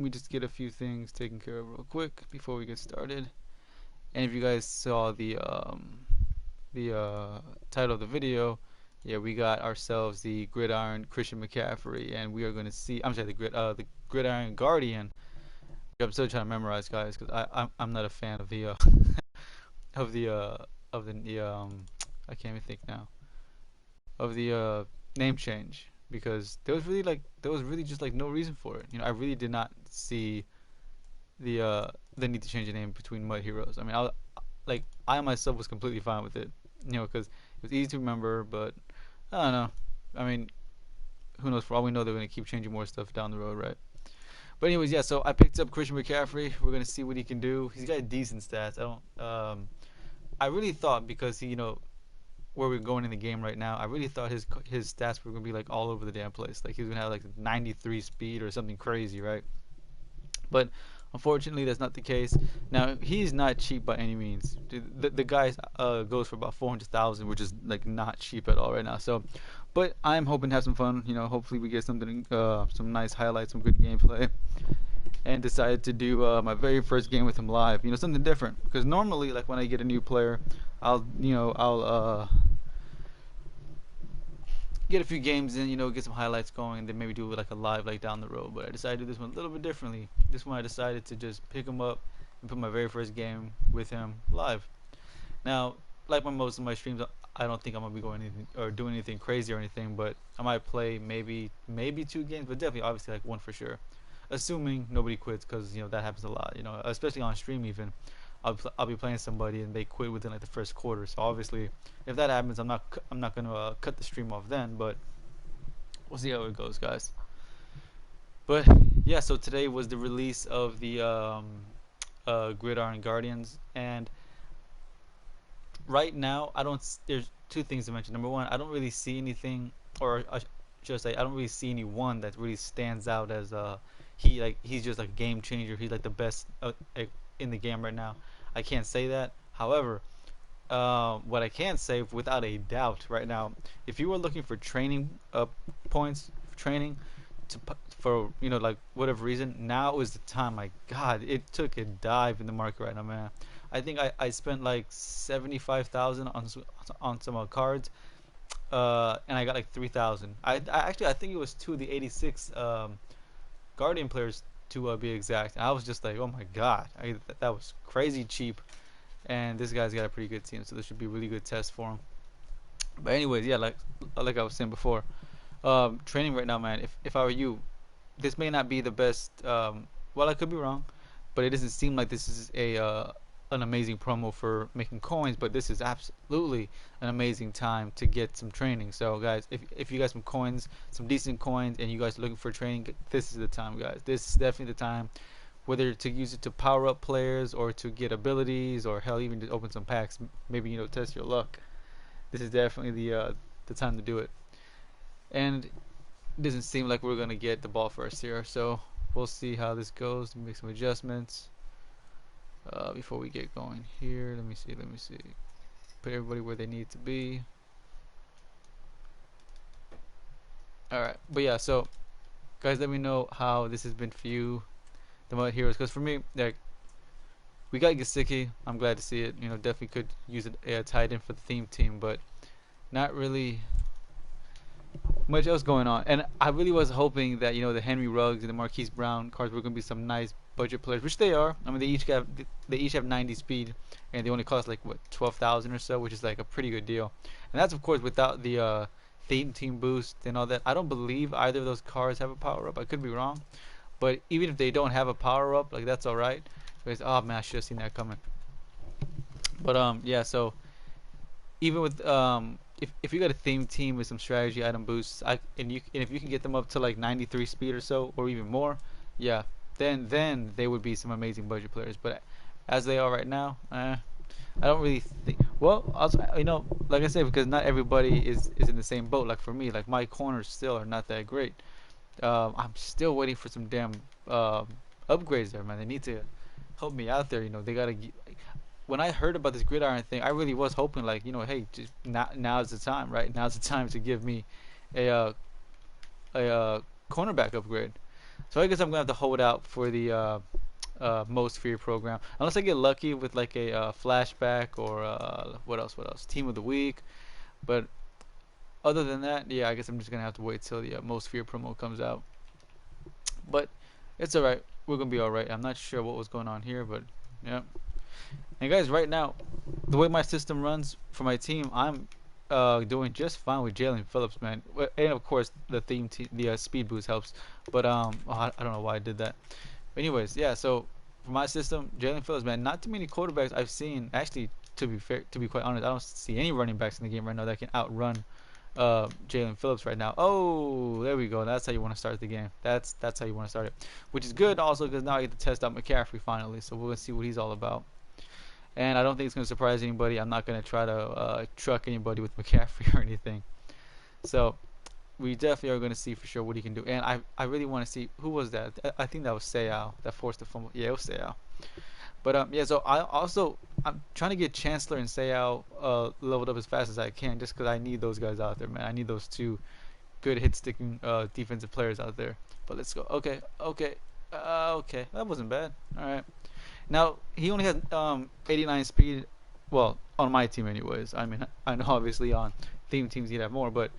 Let me just get a few things taken care of real quick before we get started. And if you guys saw the title of the video, yeah, we got ourselves the Gridiron Christian McCaffrey, and we are going to see. I'm sorry, the Gridiron Guardian. I'm still trying to memorize, guys, because I'm not a fan of the of the I can't even think now of the name change, because there was really just like no reason for it. I really did not see the need to change the name between Mud Heroes. I mean, I myself was completely fine with it, because it was easy to remember. But I don't know. I mean, who knows? For all we know, they're gonna keep changing more stuff down the road, right? But anyways, yeah. So I picked up Christian McCaffrey. We're gonna see what he can do. He's got decent stats. I don't. I really thought, because where we're going in the game right now, I really thought his stats were gonna be like all over the damn place. Like he was gonna have like 93 speed or something crazy, right? But unfortunately, that's not the case. Now, he's not cheap by any means. The guy goes for about 400,000, which is like not cheap at all right now. So, but I'm hoping to have some fun. Hopefully we get something, some nice highlights, some good gameplay, and decided to do my very first game with him live. Something different, because normally, like when I get a new player, I'll get a few games in, get some highlights going, and then maybe do like a live like down the road. But I decided to do this one a little bit differently. This one I decided to just pick him up and put my very first game with him live. Now, like most of my streams, I don't think I'm gonna be going anything or doing anything crazy or anything, but I might play maybe 2 games, but definitely obviously like one for sure, assuming nobody quits, because that happens a lot. Especially on stream even. I'll be playing somebody and they quit within like the first quarter. So obviously, if that happens, I'm not gonna cut the stream off then. But we'll see how it goes, guys. But yeah, so today was the release of the Gridiron Guardians, and right now I don't. There's two things to mention. Number one, I don't really see anything, or I should say, I don't really see anyone that really stands out as he's just like a game changer. He's like the best in the game right now. I can't say that. However, what I can say without a doubt right now, if you were looking for training points, training for like whatever reason, now is the time. My God, it took a dive in the market right now, man. I think I spent like 75,000 on some cards, and I got like 3,000. I think it was two of the 86 Guardian players to be exact. And I was just like, oh my God, that was crazy cheap. And this guy's got a pretty good team, so this should be a really good test for him. But anyways, yeah, like I was saying before, training right now, man. If I were you, this may not be the best. Well, I could be wrong, but it doesn't seem like this is a an amazing promo for making coins. But this is absolutely an amazing time to get some training. So guys, if you got some coins, some decent coins, and you guys are looking for training, this is the time, guys. This is definitely the time. Whether to use it to power up players, or to get abilities, or hell, even to open some packs, maybe test your luck. This is definitely the time to do it. And it doesn't seem like we're gonna get the ball first here, so we'll see how this goes. Make some adjustments before we get going here. Let me see. Put everybody where they need to be. Alright, but yeah, so guys, let me know how this has been for you, the Mud Heroes, because for me, like, we got Gasicki. I'm glad to see it. Definitely could use a tight end for the theme team, but not really much else going on. And I really was hoping that the Henry Ruggs and the Marquise Brown cards were going to be some nice budget players, which they are. I mean, they each have 90 speed, and they only cost like what 12,000 or so, which is like a pretty good deal. And that's of course without the theme team boost and all that. I don't believe either of those cards have a power up. I could be wrong, but even if they don't have a power up, like that's all right. Because, oh man, I should have seen that coming. But yeah, so even with if you got a theme team with some strategy item boosts, and if you can get them up to like 93 speed or so, or even more, yeah, then they would be some amazing budget players. But as they are right now, I don't really think. Well, also, like I said, because not everybody is in the same boat. Like for me, like my corners still are not that great. I'm still waiting for some damn upgrades there, man. They need to help me out there. They gotta. When I heard about this Gridiron thing, I really was hoping, like, hey, just now's the time, right? Now's the time to give me a cornerback upgrade. So I guess I'm gonna have to hold out for the most fear program unless I get lucky with like a flashback or what else? What else? Team of the week. But other than that, yeah, I guess I'm just gonna have to wait till the most fear promo comes out. But it's all right. We're gonna be all right. I'm not sure what was going on here, but yeah. And guys, right now, the way my system runs for my team, I'm doing just fine with Jalen Phillips, man. And of course, the the speed boost helps. But I don't know why I did that. But anyways, yeah. So for my system, Jalen Phillips, man. Not too many quarterbacks I've seen. Actually, to be fair, to be quite honest, I don't see any running backs in the game right now that can outrun Jalen Phillips right now. Oh, there we go. That's how you want to start the game. That's how you want to start it, which is good also because now I get to test out Maccaffrey finally. So we'll see what he's all about. And I don't think it's going to surprise anybody. I'm not going to try to truck anybody with Maccaffrey or anything. So we definitely are going to see for sure what he can do. And I really want to see who was that. I think that was Seau that forced the fumble. Yeah, it was Seau. But yeah, so I'm trying to get Chancellor and Seau leveled up as fast as I can, just because I need those guys out there, man. I need those two good hit sticking defensive players out there. But let's go. Okay, okay, okay. That wasn't bad. All right. Now he only has 89 speed. Well, on my team, anyways. I mean, I know obviously on theme teams he'd have more, but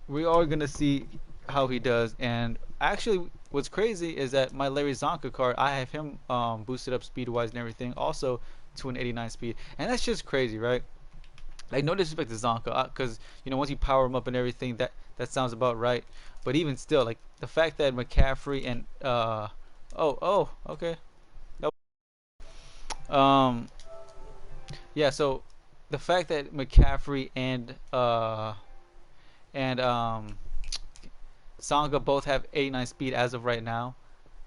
we are gonna see how he does. And actually, what's crazy is that my Larry Zonka card, I have him boosted up speed wise and everything, also to an 89 speed, and that's just crazy, right? Like no disrespect to Zonka, because you know once you power him up and everything, that sounds about right. But even still, like the fact that McCaffrey and okay. Um, yeah, so the fact that McCaffrey and Sanga both have 89 speed as of right now,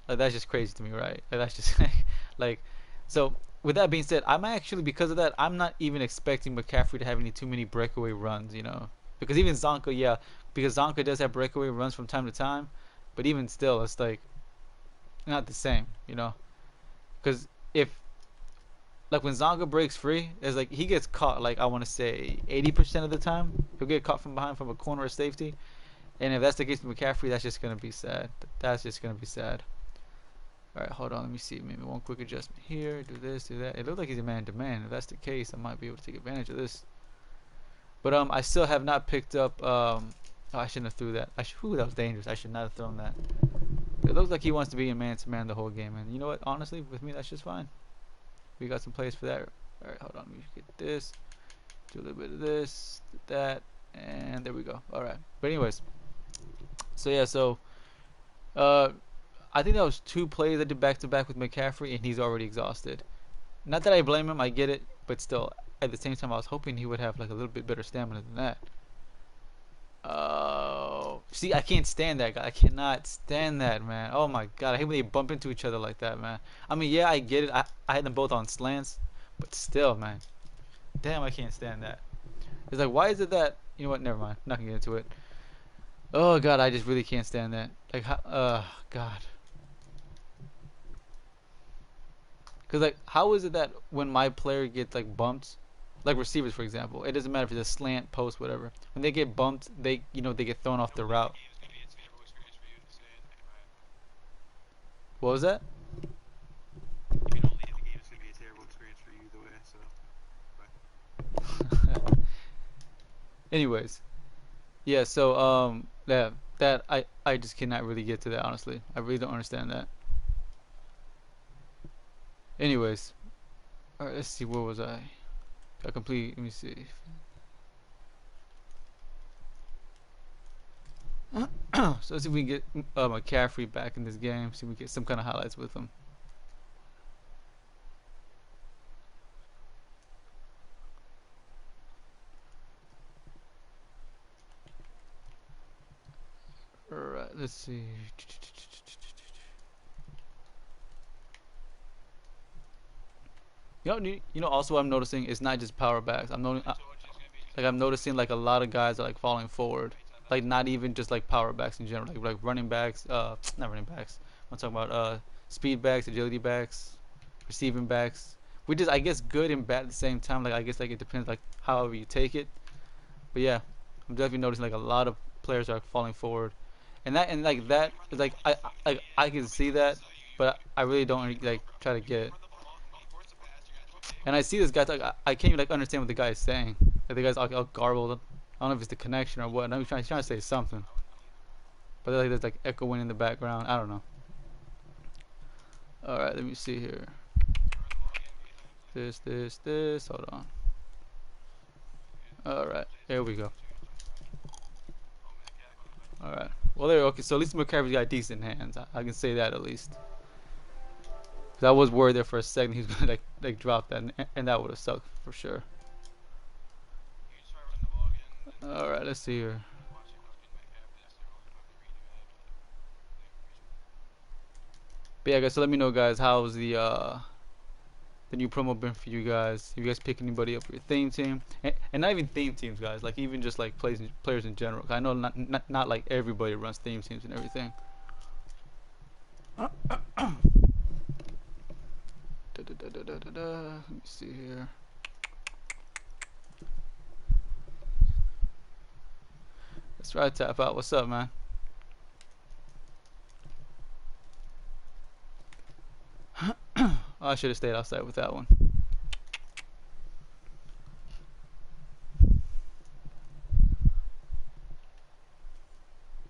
like that's just crazy to me, right? Like that's just like so. With that being said, I'm actually because of that, I'm not even expecting McCaffrey to have any too many breakaway runs, you know, because even Zonka, yeah, because Zonka does have breakaway runs from time to time, but even still, it's like not the same, you know, because if like when Zonga breaks free, it's like he gets caught like I want to say 80% of the time. He'll get caught from behind from a corner of safety. And if that's the case with McCaffrey, that's just gonna be sad. That's just gonna be sad. Alright, hold on, let me see. Maybe one quick adjustment here. Do this, do that. It looks like he's a man to man. If that's the case, I might be able to take advantage of this. But I still have not picked up oh, I shouldn't have threw that. Ooh, that was dangerous. I should not have thrown that. It looks like he wants to be in man to man the whole game, and you know what? Honestly, with me that's just fine. We got some plays for that. Alright, hold on. Let me get this. Do a little bit of this. That. And there we go. Alright. But anyways. So yeah, so I think that was 2 plays I did back to back with McCaffrey and he's already exhausted. Not that I blame him, I get it, but still at the same time I was hoping he would have like a little bit better stamina than that. Oh, see, I can't stand that guy. I cannot stand that, man. Oh my god, I hate when they bump into each other like that, man. I mean, yeah, I get it. I had them both on slants, but still, man. Damn, I can't stand that. It's like, why is it that? You know what? Never mind. Not gonna get into it. Oh god, I just really can't stand that. Like, god. Cause like, how is it that when my player gets like bumped, like receivers for example, it doesn't matter if it's a slant, post, whatever. When they get bumped, they they get thrown off the route. What was that? Anyways, yeah. So yeah, that I just cannot really get to that honestly. I really don't understand that. Anyways, all right. Let's see. Where was I? I complete. Let me see. So let's see if we can get McCaffrey back in this game. See if we get some kind of highlights with him. Alright, let's see. Also what I'm noticing is not just power backs. I'm noticing like a lot of guys are like falling forward. Like not even just like power backs in general, like running backs, not running backs. I'm talking about speed backs, agility backs, receiving backs. Which is I guess good and bad at the same time. Like I guess like it depends like however you take it. But yeah, I'm definitely noticing like a lot of players are falling forward. and like that is like I can see that, but I really don't like try to get it. And I see this guy like I can't even like understand what the guy is saying. Like the guy's all garbled. I don't know if it's the connection or what. I'm trying to say something, but like there's like echoing in the background. I don't know. All right, let me see here. This. Hold on. All right, here we go. All right. Well, there. Okay, so at least Maccaffrey's got decent hands. I can say that at least. Cause I was worried there for a second he was gonna like drop that, and that would have sucked for sure. All right, let's see here. But yeah, guys. So let me know, guys. How's the new promo been for you guys? If you guys pick anybody up for your theme team, and not even theme teams, guys. Like even just like players in general. I know not like everybody runs theme teams and everything. Let me see here. Let's try to tap out. What's up, man? Oh, I should have stayed outside with that one.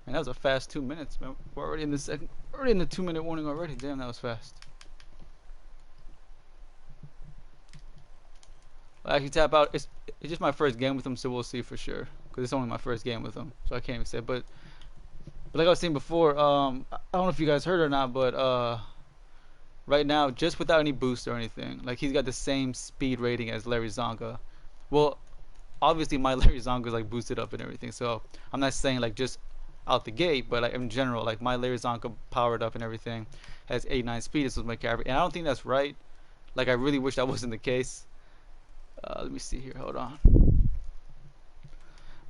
Man, that was a fast 2 minutes, man. We're already in the 2 minute warning already. Damn, that was fast. I'll actually tap out. It's just my first game with him, so we'll see for sure. Cause it's only my first game with him, so I can't even say. But like I was saying before, I don't know if you guys heard or not, but right now, just without any boost or anything, like he's got the same speed rating as Larry Zonga. Well, obviously my Larry Zonga is like boosted up and everything, so I'm not saying like just out the gate, but like in general, like my Larry Zonka powered up and everything has 89 speed. This was Maccaffrey, and I don't think that's right. Like I really wish that wasn't the case. Let me see here. Hold on.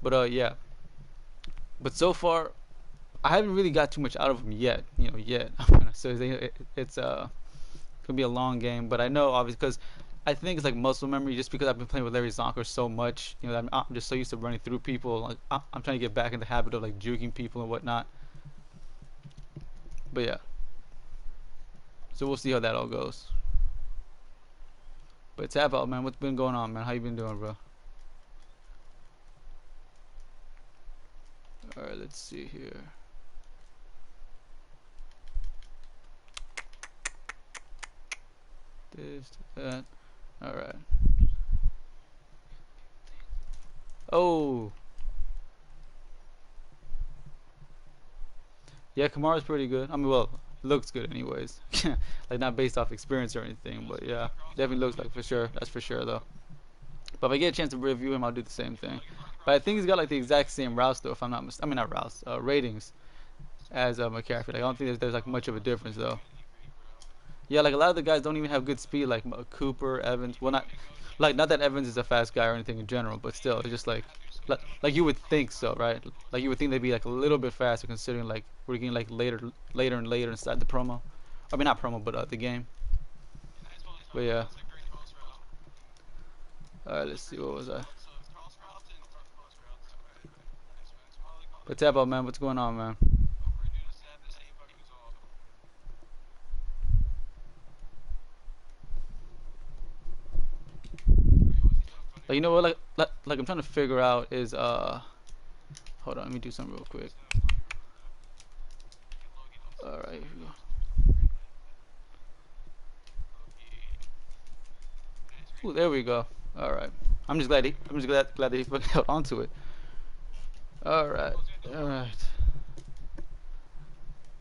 But yeah. But so far, I haven't really got too much out of him yet. You know, yet. So it's gonna be a long game, but I know obviously because I think it's like muscle memory. Just because I've been playing with Larry Zonka so much, you know, I'm just so used to running through people. Like I'm trying to get back in the habit of like juking people and whatnot. But yeah, so we'll see how that all goes. But tap out, man. What's been going on, man? How you been doing, bro? All right, let's see here. This, that. All right. Oh. Yeah, Kamara's pretty good. I mean, well, looks good anyways. Like not based off experience or anything, but yeah, definitely looks like for sure. That's for sure though. But if I get a chance to review him, I'll do the same thing. But I think he's got like the exact same routes though, if I'm not I mean not routes, ratings as Maccaffrey. Like I don't think there's like much of a difference though. Yeah, like a lot of the guys don't even have good speed, like Cooper, Evans. Well, not that Evans is a fast guy or anything in general, but still, it's just like you would think so, right? Like you would think they'd be like a little bit faster, considering like we're getting like later and later inside the promo. I mean not promo, but the game. But yeah. All right, let's see. What was I? But tap out, man. What's going on, man? Like you know what? Like I'm trying to figure out is hold on. Let me do something real quick. All right. Here we go. Ooh, there we go. All right. I'm just glad that he fucking held onto it. All right. All right.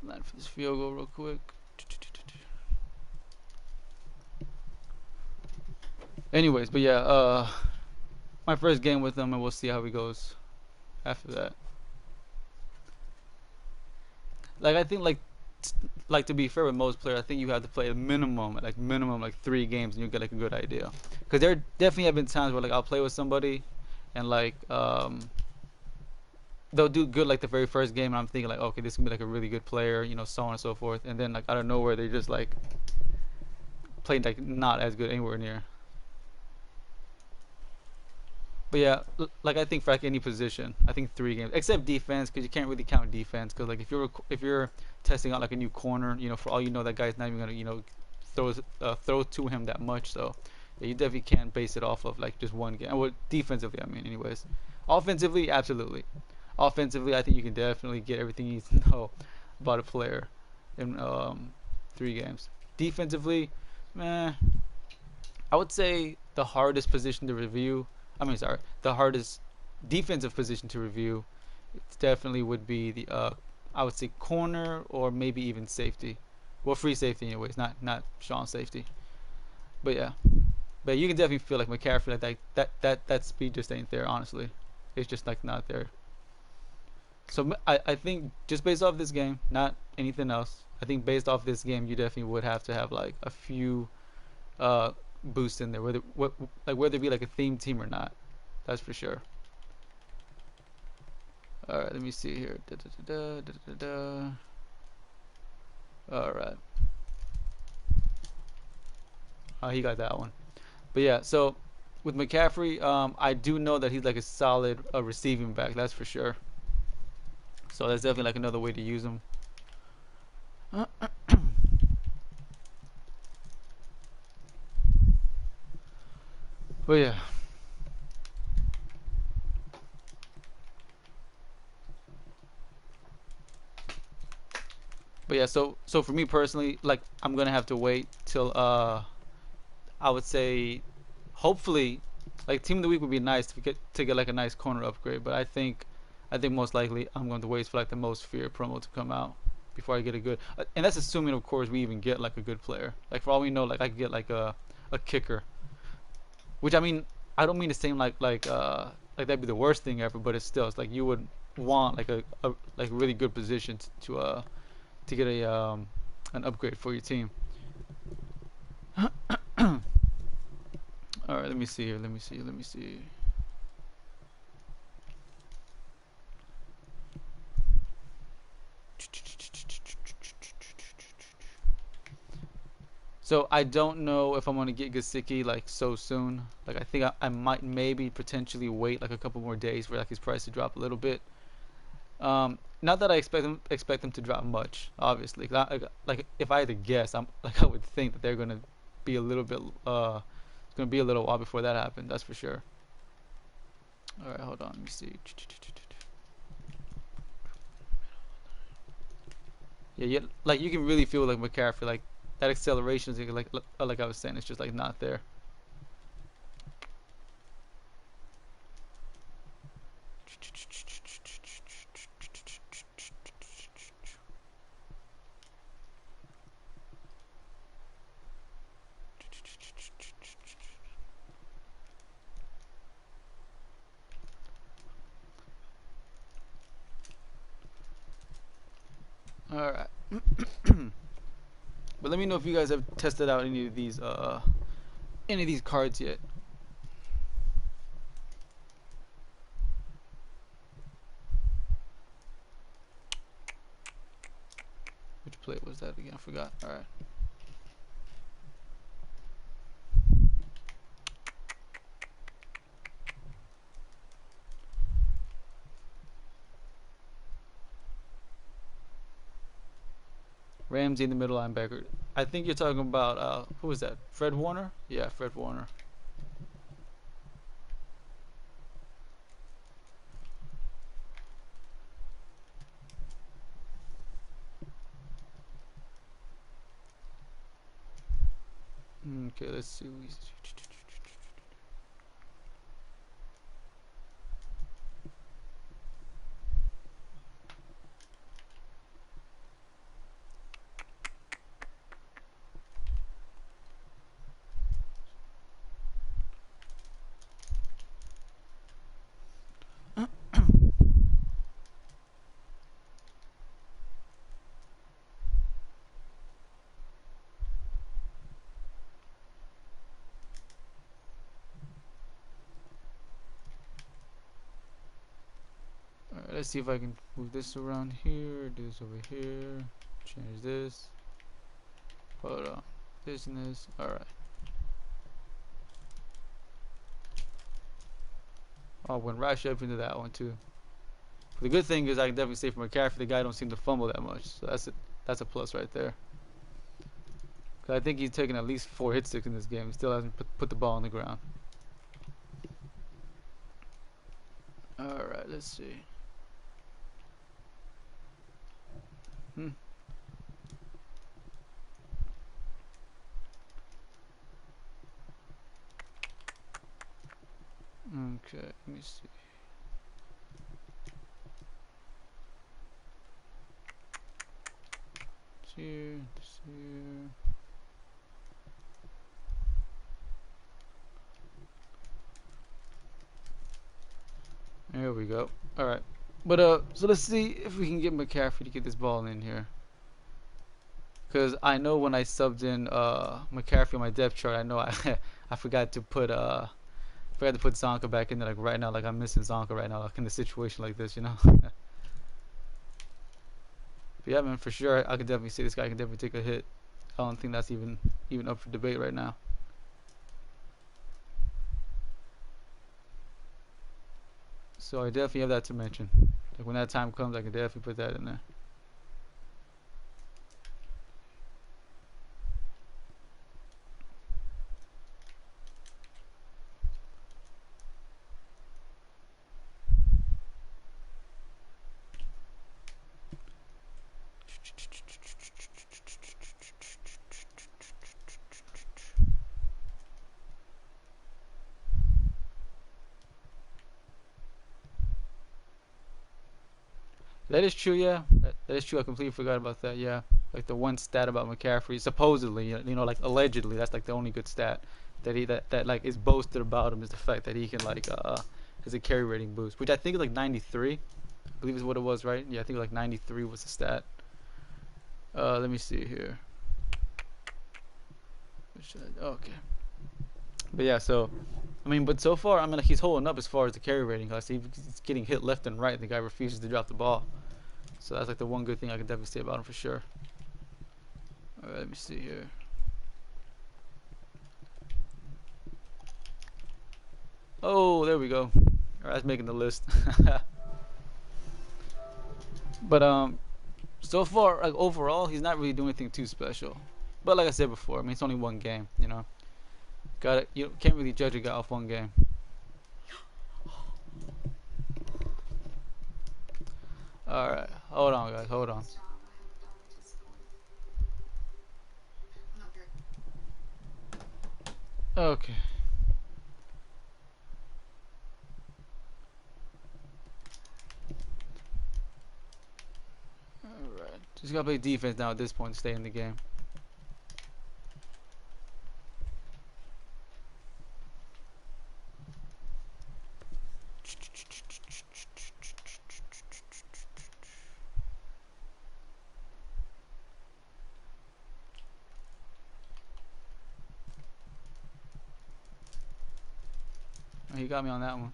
Line for this field goal real quick. Anyways, but yeah, my first game with him, and we'll see how he goes after that. Like I think like to be fair with most players, I think you have to play a minimum like 3 games and you get like a good idea. Because there definitely have been times where like I'll play with somebody and like they'll do good like the very first game and I'm thinking like okay, this can be like a really good player, you know, so on and so forth, and then like out of nowhere they just like played like not as good anywhere near. But yeah, like I think for like any position, I think 3 games, except defense, because you can't really count defense. Because like if you're testing out like a new corner, for all you know, that guy's not even gonna throw to him that much. So yeah, you definitely can't base it off of like just 1 game. Well, defensively, I mean, anyways. Offensively, absolutely. Offensively, I think you can definitely get everything you need to know about a player in 3 games. Defensively, meh, I would say the hardest position to review. I mean, sorry, the hardest defensive position to review. It definitely would be the I would say corner or maybe even safety. Well, free safety anyways, not Sean safety. But yeah, but you can definitely feel like Maccaffrey, like that speed just ain't there. Honestly, it's just like not there. So I think just based off this game, not anything else. I think based off this game, you definitely would have to have like a few uh, boost in there, whether it be like a theme team or not. That's for sure. All right, let me see here. Da, da, da, da, da, da, da. All right, he got that one. But yeah, so with McCaffrey, I do know that he's like a solid receiving back. That's for sure. So that's definitely like another way to use him. But yeah. But yeah, so for me personally, like I'm gonna have to wait till I would say hopefully like team of the week would be nice to get like a nice corner upgrade, but I think most likely I'm going to wait for like the most fear promo to come out before I get a good and that's assuming of course we even get like a good player. Like for all we know, like I could get like a kicker, which I mean I don't mean to seem like that'd be the worst thing ever, but it's like you would want like a like really good position to get a an upgrade for your team. All right, let me see here. Let me see. Let me see. So I don't know if I'm gonna get Gasicki like so soon. Like I think I might maybe potentially wait like a couple more days for like his price to drop a little bit. Not that I expect them to drop much, obviously. Like if I had to guess, I would think that they're gonna be a little bit it's gonna be a little while before that happens. That's for sure. All right, hold on. Let me see. Yeah, yeah. Like you can really feel like McCaffrey, like that acceleration is like I was saying, it's just like not there. All right. But let me know if you guys have tested out any of these cards yet. Which plate was that again? I forgot. All right. Ramsey in the middle linebacker. I think you're talking about who was that? Fred Warner? Yeah, Fred Warner. Okay, let's see. All right, let's see if I can move this around here. Do this over here. Change this. Hold on. This and this. All right. Oh, went right up into that one too. But the good thing is I can definitely say for Maccaffrey, the guy don't seem to fumble that much, so that's a plus right there. Cause I think he's taken at least 4 hit sticks in this game. He still hasn't put the ball on the ground. All right, let's see. Okay, let me see. Here. There we go. All right, but so let's see if we can get Maccaffrey to get this ball in here. Cause I know when I subbed in Maccaffrey on my depth chart, I know I I forgot to put Zonka back in there. Like right now, like I'm missing Zonka right now, like in a situation like this, you know. But yeah, man, for sure, I could definitely say this guy can definitely take a hit. I don't think that's even up for debate right now. So I definitely have that to mention. Like when that time comes, I can definitely put that in there. That is true, yeah. That is true. I completely forgot about that. Yeah, like the one stat about McCaffrey, supposedly, you know, like allegedly, that's like the only good stat that like is boasted about him is the fact that he can like has a carry rating boost, which I think is like 93. I believe is what it was, right? Yeah, I think like 93 was the stat. Let me see here. Okay. But yeah, so I mean, but so far, I mean, like he's holding up as far as the carry rating. I see he's getting hit left and right. The guy refuses to drop the ball. So that's like the one good thing I can definitely say about him for sure. Alright, let me see here. Oh, there we go. Alright, that's making the list. But so far, like overall, he's not really doing anything too special. But like I said before, I mean, it's only one game, you know. Got it. You can't really judge a guy off one game. Alright, hold on, guys, hold on. Okay. Alright. Just gotta play defense now at this point to stay in the game. Oh, he got me on that one.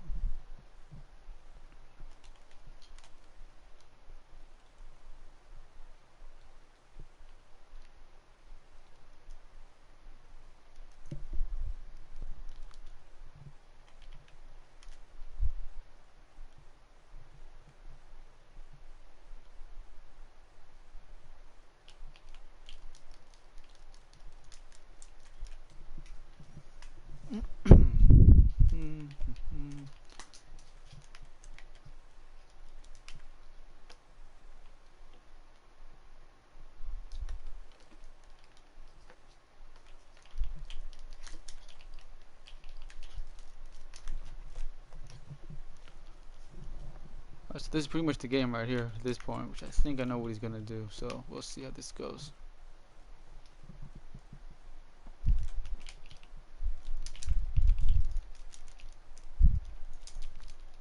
So this is pretty much the game right here at this point, which I think I know what he's gonna do. So we'll see how this goes.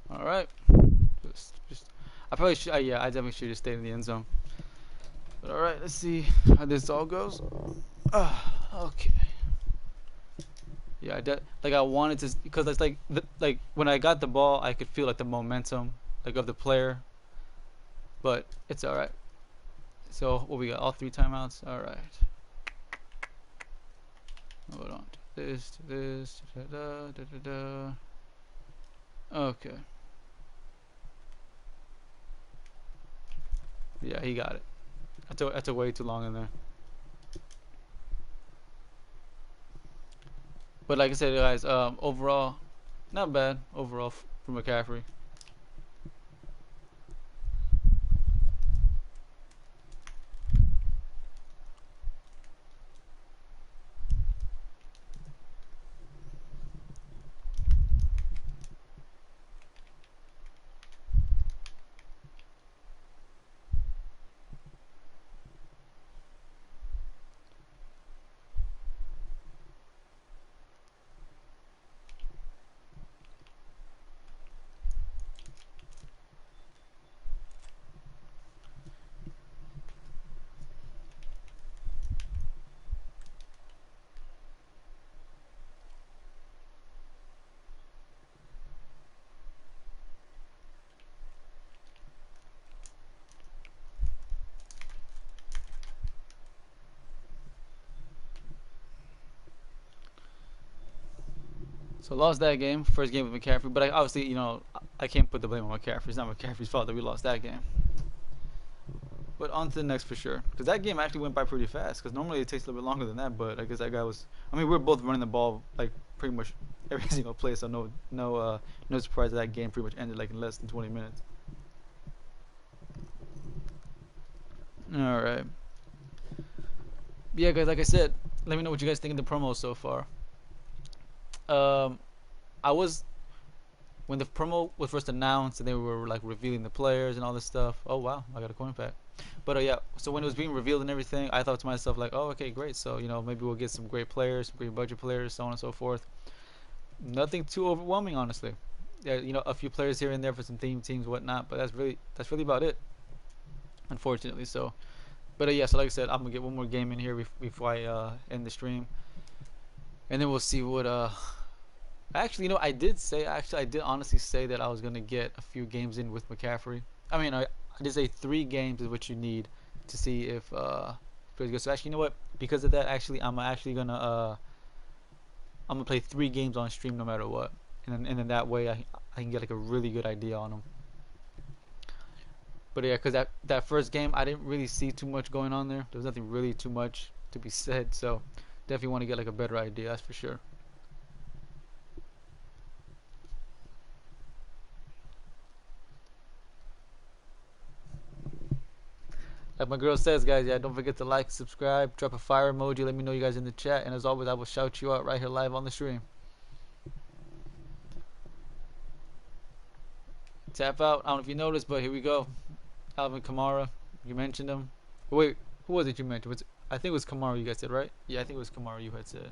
All right. Just I probably should. Yeah, I definitely should have stayed in the end zone. But all right, let's see how this all goes. Okay. Yeah, like I wanted to because it's like when I got the ball, I could feel like the momentum like of the player. But it's all right. So what we got? All 3 timeouts. All right. Hold on. This. Da, da, da, da, da. Okay. Yeah, he got it. That's a way too long in there. But like I said, guys, overall, not bad overall for McCaffrey. So lost that game, first game with McCaffrey. But obviously, I can't put the blame on McCaffrey. It's not McCaffrey's fault that we lost that game. But on to the next for sure. Because that game actually went by pretty fast. Because normally it takes a little bit longer than that. But I guess that guy was. I mean, we were both running the ball like pretty much every single play. So no surprise that game pretty much ended like in less than 20 minutes. All right. Yeah, guys. Like I said, let me know what you guys think of the promo so far. Um, I was when the promo was first announced and they were like revealing the players and all this stuff. Oh wow, I got a coin pack. But yeah, so when it was being revealed and everything, I thought to myself like, oh okay, great. So maybe we'll get some great players, some great budget players, so on and so forth. Nothing too overwhelming, honestly. Yeah, a few players here and there for some theme teams, whatnot. But that's really about it, unfortunately. So, but yeah, so like I said, I'm gonna get one more game in here before I end the stream, and then we'll see what Actually, I did honestly say that I was gonna get a few games in with McCaffrey. I mean, I did say 3 games is what you need to see if plays good. So actually, you know what? Because of that, actually, I'm gonna play 3 games on stream no matter what, and then that way I can get like a really good idea on them. But yeah, because that first game I didn't really see too much going on there. There was nothing really too much to be said. So definitely want to get like a better idea. That's for sure. Like my girl says, guys, yeah, don't forget to like, subscribe, drop a fire emoji. Let me know you guys in the chat. And as always, I will shout you out right here live on the stream. Tap out. I don't know if you noticed, but here we go. Alvin Kamara. You mentioned him. Wait, who was it you mentioned? I think it was Kamara you guys said, right? Yeah, I think it was Kamara you had said.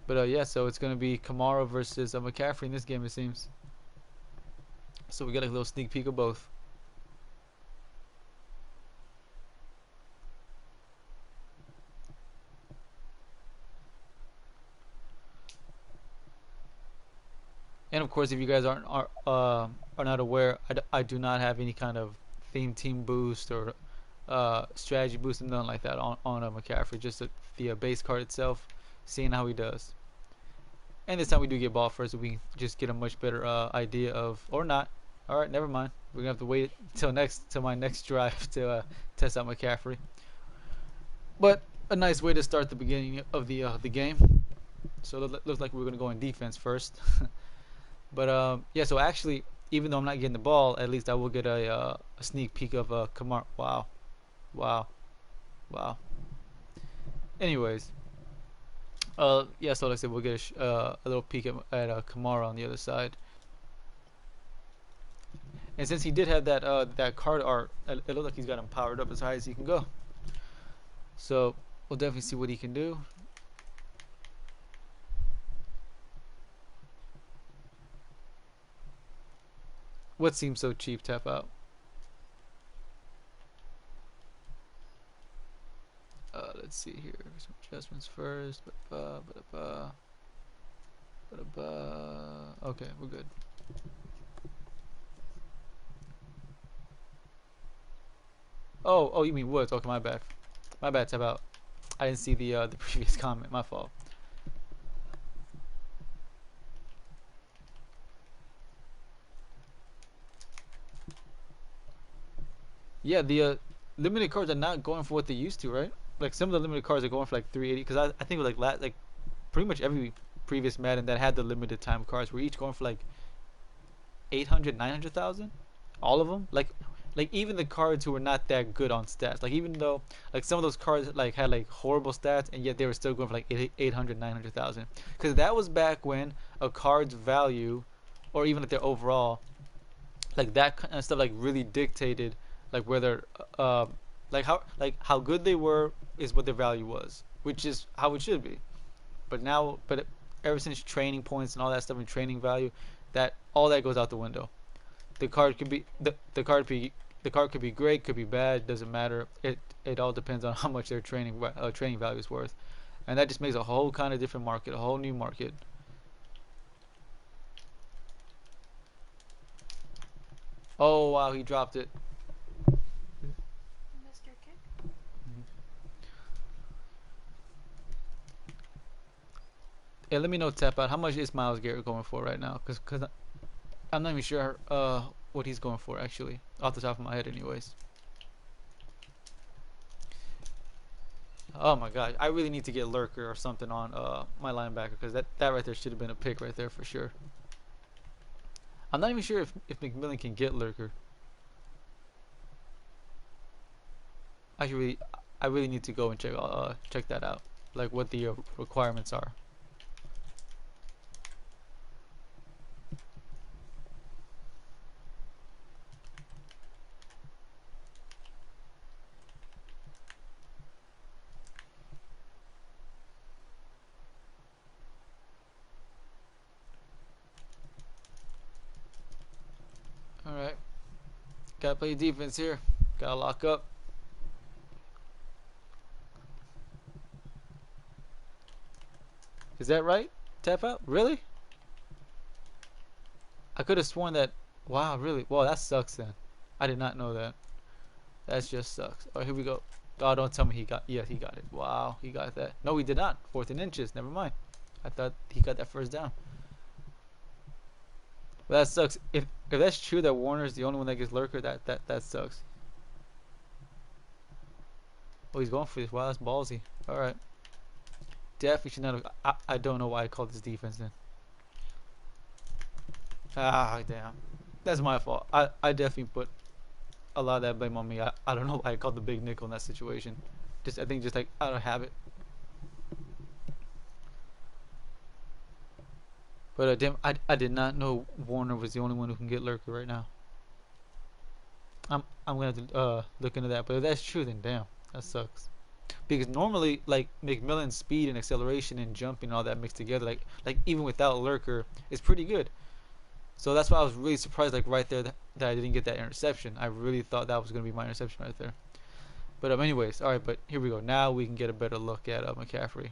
But yeah, so it's going to be Kamara versus McCaffrey in this game, it seems. So we got a little sneak peek of both. And of course, if you guys are not aware, I do not have any kind of theme team boost or strategy boost and nothing like that on McCaffrey. Just the base card itself, seeing how he does. And this time we do get ball first, so we can just get a much better idea of, or not. All right, never mind. We're gonna have to wait till my next drive to test out McCaffrey. But a nice way to start the beginning of the game. So it looks like we're gonna go on defense first. But yeah, so actually, even though I'm not getting the ball, at least I will get a sneak peek of Kamara. Wow, wow, wow. Anyways, yeah, so like I said, we'll get a little peek at Kamara on the other side. And since he did have that card art, it looks like he's got him powered up as high as he can go. So we'll definitely see what he can do. What seems so cheap? Tap out. Let's see here. Some adjustments first. Okay, we're good. Oh, you mean Woods? Okay, my bad. My bad. Tap out. I didn't see the previous comment. My fault. Yeah, the limited cards are not going for what they used to, right? Like some of the limited cards are going for like 380. Because I think like like pretty much every previous Madden that had the limited time cards were each going for like 800, 900,000. All of them. Like even the cards who were not that good on stats. Like even though like some of those cards like had like horrible stats and yet they were still going for like 800, 900,000. Because that was back when a card's value, or even like their overall, like that kind of stuff like really dictated like whether uh like how good they were is what their value was, which is how it should be. But now, ever since training points and all that stuff and training value, that all that goes out the window. The card could be the card could be great, could be bad, doesn't matter. It all depends on how much their training value is worth, and that just makes a whole kind of different market, a whole new market. Oh wow, he dropped it. Mr. Kick. Hey, let me know, tap out. How much is Miles Garrett going for right now? Cause I'm not even sure what he's going for actually, off the top of my head, anyways. Oh my gosh, I really need to get Lurker or something on my linebacker because that right there should have been a pick right there for sure. I'm not even sure if McMillan can get Lurker. Actually, I really need to go and check that out, like what the requirements are. All right, gotta play defense here. Gotta lock up. Is that right? Tap out? Really? I could have sworn that. Wow, really? Well, that sucks then. I did not know that. That just sucks. Oh, here we go. Oh, don't tell me he got. Yes, he got it. Wow, he got that. No, he did not. 4th and inches. Never mind. I thought he got that first down. Well, that sucks. If that's true that Warner's the only one that gets Lurker, that sucks. Oh, he's going for this. Wow, that's ballsy. All right. Definitely should not have. I don't know why I called this defense then. Ah, damn. That's my fault. I definitely put a lot of that blame on me. I don't know why I called the big nickel in that situation. I think just like out of habit. But damn, I did not know Warner was the only one who can get Lurker right now. I'm gonna have to look into that. But if that's true, then damn, that sucks. Because normally, like McMillan's speed and acceleration and jumping and all that mixed together, like even without Lurker, is pretty good. So that's why I was really surprised, like right there, that I didn't get that interception. I really thought that was gonna be my interception right there. But anyways, all right. But here we go. Now we can get a better look at Maccaffrey.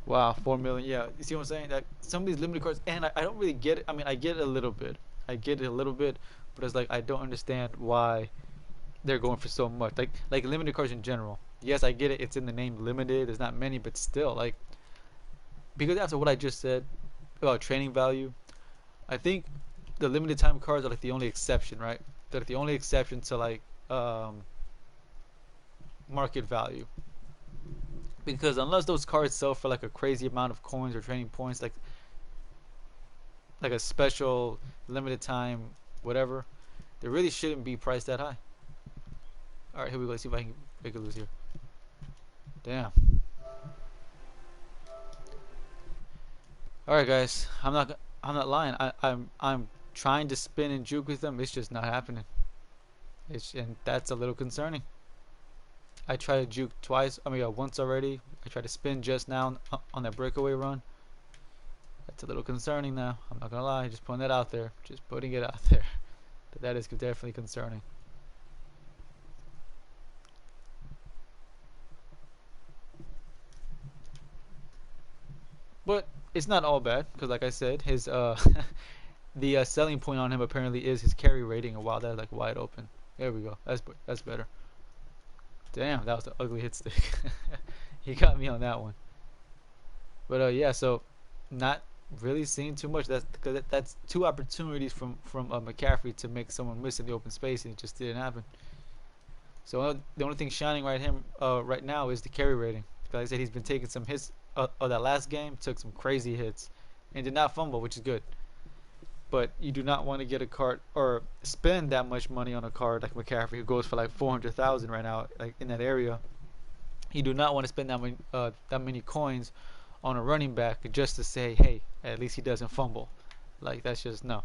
Wow, 4 million. Yeah, you see what I'm saying? That some of these limited cards, and I don't really get it. I mean, I get it a little bit. I get it a little bit, but it's like I don't understand why they're going for so much. Like limited cards in general. Yes, I get it. It's in the name limited. There's not many, but still, like because after what I just said about training value, I think the limited time cards are like the only exception, right? They're like the only exception to like market value. Because unless those cards sell for like a crazy amount of coins or training points, like a special limited time whatever, they really shouldn't be priced that high. All right, here we go. Let's see if I can make it lose here. Damn. All right, guys. I'm not lying. I'm trying to spin and juke with them. It's just not happening. And that's a little concerning. I tried to juke twice. I mean, once already. I tried to spin just now on that breakaway run. That's a little concerning now. I'm not gonna lie. Just putting that out there. Just putting it out there. That is definitely concerning. But it's not all bad because, like I said, his the selling point on him apparently is his carry rating. And wow, that's like wide open. There we go. That's better. Damn, that was an ugly hit stick. He got me on that one. But yeah, so not really seeing too much. That's because that's two opportunities from Maccaffrey to make someone miss in the open space, and it just didn't happen. So the only thing shining right now is the carry rating. Like I said, he's been taking some hits. That last game took some crazy hits, and did not fumble, which is good. But you do not want to get a card or spend that much money on a card like Maccaffrey, who goes for like 400,000 right now, like in that area. You do not want to spend that many coins on a running back just to say, hey, at least he doesn't fumble. Like that's just no.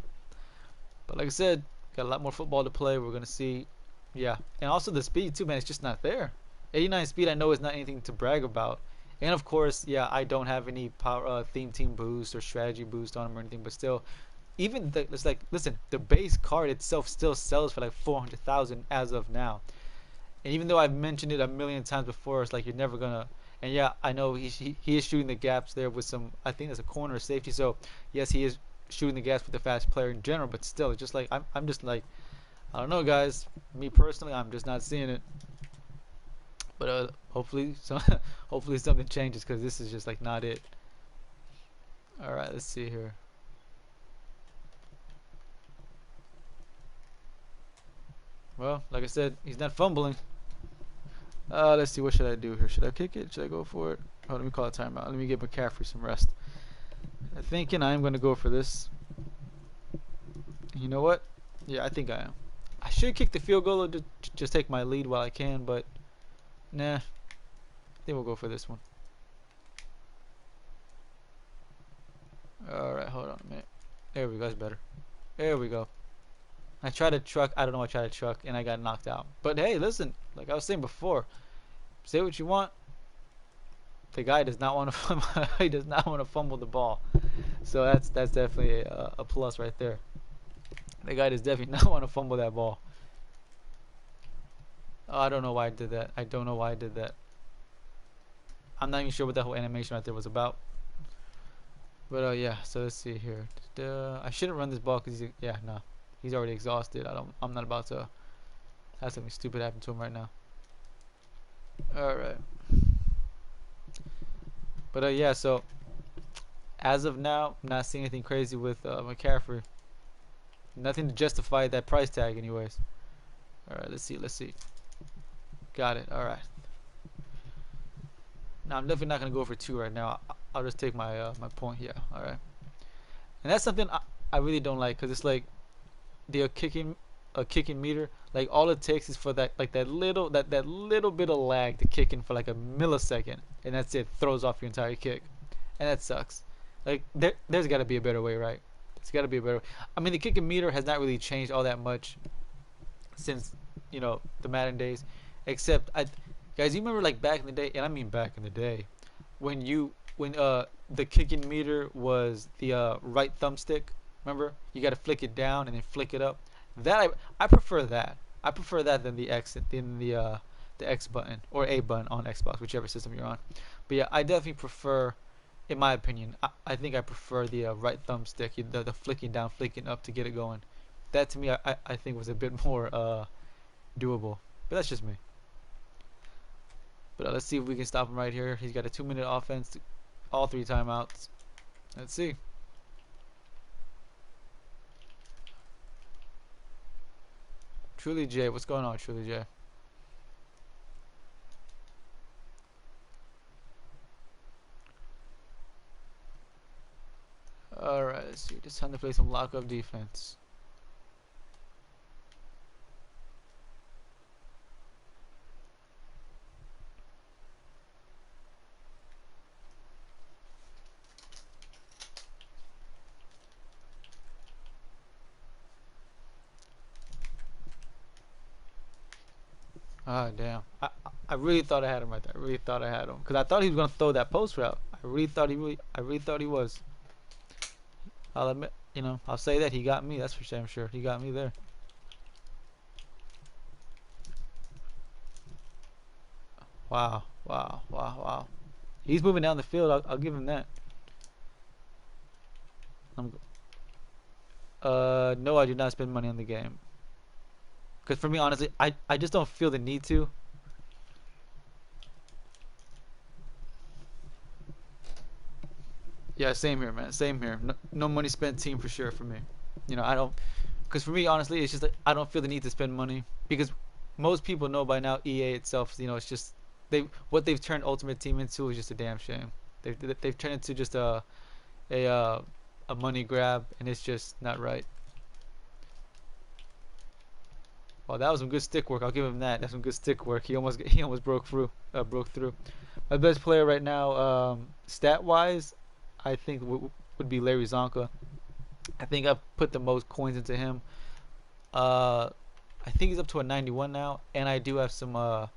But like I said, got a lot more football to play. We're gonna see, yeah, and also the speed too, man. It's just not there. 89 speed, I know is not anything to brag about. And of course, yeah, I don't have any power theme team boost or strategy boost on him or anything. But still, even it's like, listen, the base card itself still sells for like 400,000 as of now. And even though I've mentioned it a million times before, it's like you're never gonna. And yeah, I know he is shooting the gaps there with some. I think there's a corner safety. So yes, he is shooting the gaps with the fast player in general. But still, it's just like I'm just like, I don't know, guys. Me personally, I'm just not seeing it. But hopefully, hopefully something changes because this is just like not it. All right, let's see here. Well, like I said, he's not fumbling. Let's see. What should I do here? Should I kick it? Should I go for it? Oh, let me call a timeout. Let me give McCaffrey some rest. I'm thinking I'm going to go for this. You know what? Yeah, I think I am. I should kick the field goal or just take my lead while I can, but nah. I think we'll go for this one. Alright, hold on a minute. There we go. That's better. There we go. I tried to truck. I don't know. I tried to truck and I got knocked out. But hey, listen. Like I was saying before, say what you want. The guy does not want to. He does not want to fumble the ball. So that's definitely a plus right there. The guy does definitely not want to fumble that ball. Oh, I don't know why I did that. I don't know why I did that. I'm not even sure what that whole animation right there was about. But yeah. So let's see here. I shouldn't run this ball because no. He's already exhausted. I'm not about to have something stupid happen to him right now. All right. But yeah, so as of now, I'm not seeing anything crazy with Maccaffrey. Nothing to justify that price tag, anyways. All right, let's see. Got it. All right. Now I'm definitely not gonna go for 2 right now. I'll just take my my point here. All right. And that's something I really don't like because it's like the kicking meter, like all it takes is for that little bit of lag to kick in for like a millisecond, and that's it. Throws off your entire kick, and that sucks. Like there's got to be a better way, right? There's got to be a better way. I mean, the kicking meter has not really changed all that much since the Madden days, except guys, you remember like back in the day, and I mean back in the day, when the kicking meter was the right thumbstick. Remember, you got to flick it down and then flick it up. That I prefer that. I prefer that than the X button or A button on Xbox, whichever system you're on. But yeah, I definitely prefer, in my opinion, I think I prefer the right thumbstick, the flicking down, flicking up to get it going. That to me, I think was a bit more doable. But that's just me. But let's see if we can stop him right here. He's got a 2-minute offense, all 3 timeouts. Let's see. Truly J, what's going on, Truly J? Alright, let's see. Just time to play some lock-up defense. Ah, damn. I really thought I had him right there. I really thought I had him. Because I thought he was going to throw that post route. I really thought he was. I'll admit, I'll say that he got me. That's for damn sure. He got me there. Wow. Wow. Wow. Wow. He's moving down the field. I'll give him that. No, I do not spend money on the game. Because for me, honestly, I just don't feel the need to. Yeah, same here, man. Same here. No, no money spent team for sure for me. I don't, because for me, honestly, it's just like I don't feel the need to spend money because most people know by now EA itself. It's just what they've turned Ultimate Team into is just a damn shame. They've turned it into just a uh, a money grab, and it's just not right. Well, that was some good stick work. I'll give him that. That's some good stick work. He almost broke through. My best player right now, stat wise, I think would be Larry Zonka. I think I've put the most coins into him. Uh, I think he's up to a 91 now, and I do have some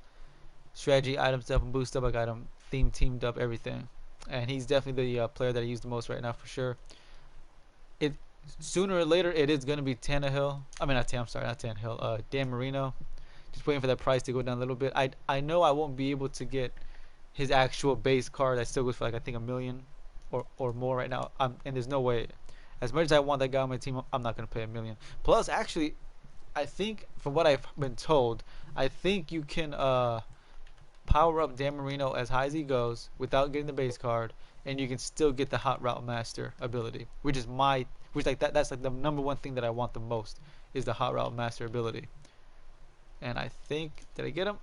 strategy items to help him boost up. I got him teamed up, everything, and he's definitely the player that I use the most right now for sure. It Sooner or later it is gonna be Tannehill. I mean not Tan. I'm sorry, not Tannehill. Dan Marino. Just waiting for that price to go down a little bit. I know I won't be able to get his actual base card that still goes for like I think a million or more right now. And there's no way. As much as I want that guy on my team, I'm not gonna pay a million. Plus, actually, I think from what I've been told, I think you can power up Dan Marino as high as he goes without getting the base card, and you can still get the Hot Route Master ability, which like that's like the number one thing that I want the most is the Hot Route Master ability. And I think did I get him?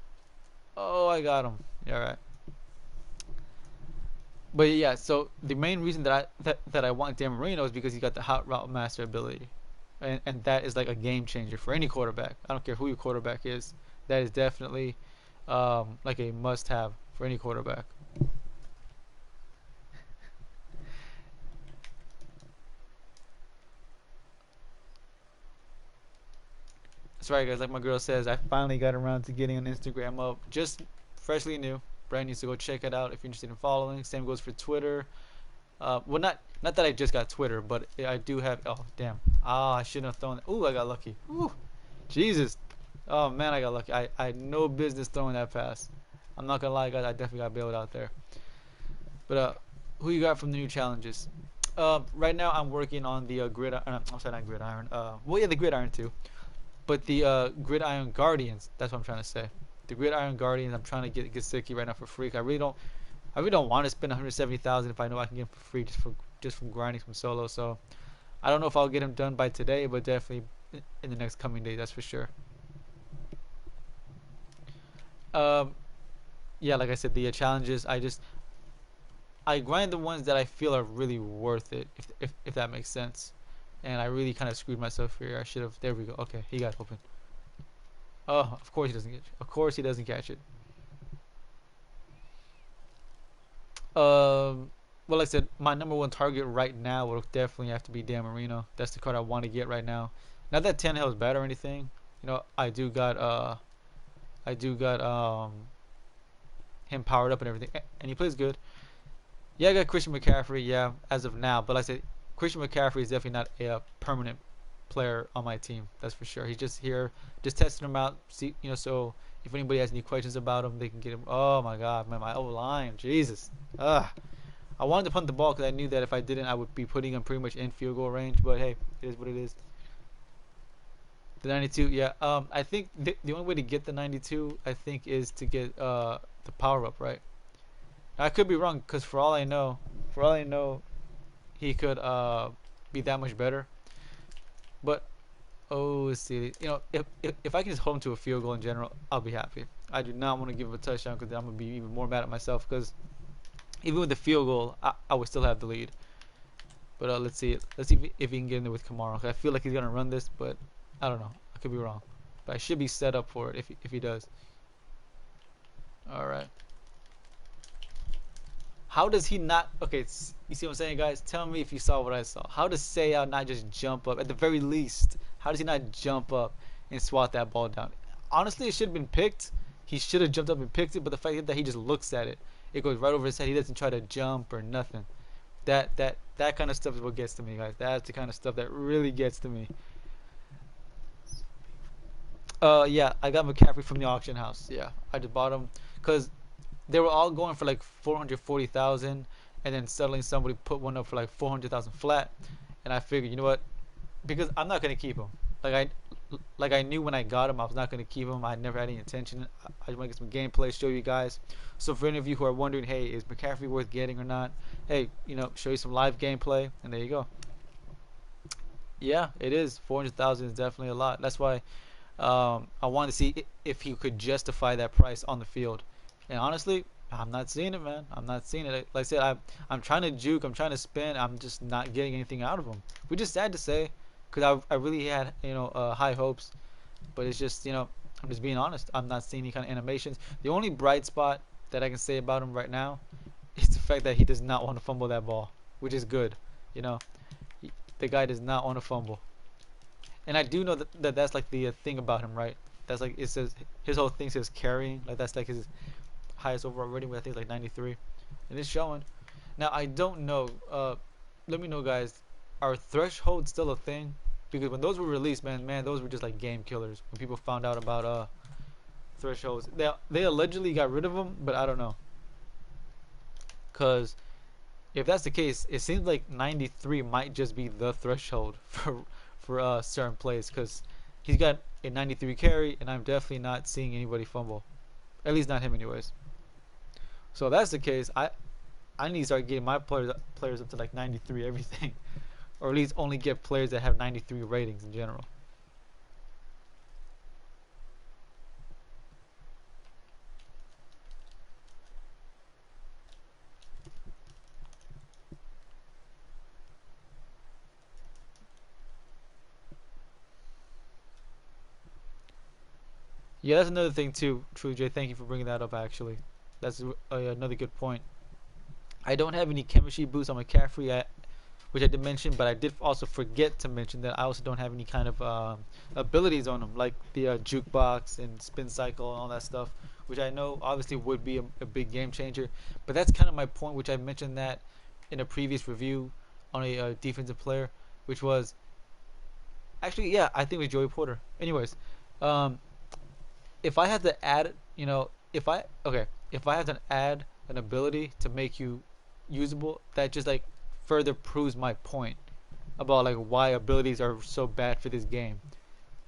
Oh, I got him. Yeah, all right. But yeah, so the main reason that I want Dan Marino is because he got the Hot Route Master ability, and that is like a game changer for any quarterback. I don't care who your quarterback is. That is definitely like a must-have for any quarterback. That's right, guys. Like my girl says, I finally got around to getting an Instagram up, just freshly new. Brand new, so go check it out if you're interested in following. Same goes for Twitter. Well, not that I just got Twitter, but I do have. Oh, damn. Ah, I shouldn't have thrown. Ooh, I got lucky. Ooh, Jesus. Oh man, I got lucky. I had no business throwing that pass. I'm not gonna lie, guys. I definitely got bailed out there. But who you got from the new challenges? Right now I'm working on the gridiron. I'm sorry, not gridiron. Well, yeah, the gridiron too. But the Gridiron Guardians. That's what I'm trying to say. The Gridiron Guardians. I'm trying to get Sicky right now for free. I really don't want to spend 170,000 if I know I can get him for free just from grinding some solo. So I don't know if I'll get him done by today, but definitely in the next coming day. That's for sure. Um, yeah, like I said, the challenges. I grind the ones that I feel are really worth it, if that makes sense. And I really kind of screwed myself here. I should have. There we go. Okay, he got open. Oh, of course he doesn't get. Of course he doesn't catch it. Well, like I said, my number one target right now will definitely have to be Dan Marino. That's the card I want to get right now. Not that Tannehill is bad or anything. I do got him powered up and everything, and he plays good. Yeah, I got Christian McCaffrey. Yeah, as of now, but like I said, Christian McCaffrey is definitely not a permanent player on my team. That's for sure. He's just here, just testing him out. See, so if anybody has any questions about him, they can get him. Oh my God, man, my O line, Jesus. Ugh. I wanted to punt the ball because I knew that if I didn't, I would be putting him pretty much in field goal range. But hey, it is what it is. The 92, yeah. I think the only way to get the 92, I think, is to get the power up, right? I could be wrong because for all I know, he could be that much better. But oh, let's see, if I can just hold him to a field goal in general, I'll be happy. I do not want to give him a touchdown because I'm gonna be even more mad at myself because even with the field goal, I would still have the lead. But let's see if he can get in there with Kamara. I feel like he's gonna run this, but I don't know. I could be wrong, but I should be set up for it if he does. All right. How does he not? Okay, you see what I'm saying, guys? Tell me if you saw what I saw. How does Seau not just jump up at the very least? How does he not jump up and swat that ball down? Honestly, it should have been picked. He should have jumped up and picked it, but the fact that he just looks at it, it goes right over his head. He doesn't try to jump or nothing. That kind of stuff is what gets to me, guys. That's the kind of stuff that really gets to me. Yeah, I got McCaffrey from the auction house. Yeah, I just bought him because they were all going for like 440,000, and then suddenly somebody put one up for like 400,000 flat, and I figured, you know what? Because I'm not gonna keep him. Like like I knew when I got him, I was not going to keep him. I never had any intention. I just want to get some gameplay, show you guys. So for any of you who are wondering, hey, is McCaffrey worth getting or not? Hey, show you some live gameplay, and there you go. Yeah, it is. 400,000 is definitely a lot. That's why I wanted to see if he could justify that price on the field. And honestly, I'm not seeing it, man. I'm not seeing it. Like I said, I'm trying to juke, I'm trying to spin. I'm just not getting anything out of him, which is sad to say, because I really had high hopes. But it's just I'm just being honest. I'm not seeing any kind of animations. The only bright spot that I can say about him right now is the fact that he does not want to fumble that ball, which is good. You know, the guy does not want to fumble. And I do know that's like the thing about him, right? That's like it says his whole thing says carrying, like that's like his highest overall rating, which I think is like 93, and it's showing. Now I don't know. Let me know, guys. Are thresholds still a thing? Because when those were released, man, those were just like game killers. When people found out about thresholds, they allegedly got rid of them, but I don't know. Cause if that's the case, it seems like 93 might just be the threshold for certain plays. Cause he's got a 93 carry, and I'm definitely not seeing anybody fumble. At least not him, anyways. So if that's the case, I need to start getting my players up to like 93 everything, or at least only get players that have 93 ratings in general. Yeah, that's another thing too, True J. Thank you for bringing that up. Actually, that's another good point. I don't have any chemistry boosts on McCaffrey, which I did mention, but I did also forget to mention that I also don't have any kind of abilities on him, like the jukebox and spin cycle and all that stuff, which I know obviously would be a big game changer. But that's kind of my point, which I mentioned that in a previous review on a defensive player, which was actually, yeah, I think it was Joey Porter. Anyways, um, if I had to add, if I had to add an ability to make you usable, that just like further proves my point about like why abilities are so bad for this game.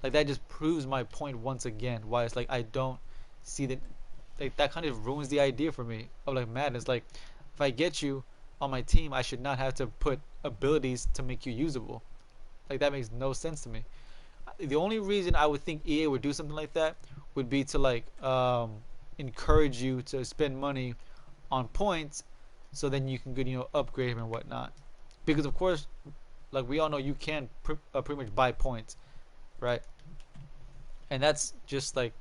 Like that just proves my point once again. Why it's like I don't see that, like that kind of ruins the idea for me of like Madden. It's like if I get you on my team, I should not have to put abilities to make you usable. Like that makes no sense to me. The only reason I would think EA would do something like that would be to like encourage you to spend money on points, so then you can good upgrade him and whatnot. Because of course, like we all know, you can pretty much buy points, right? And that's just like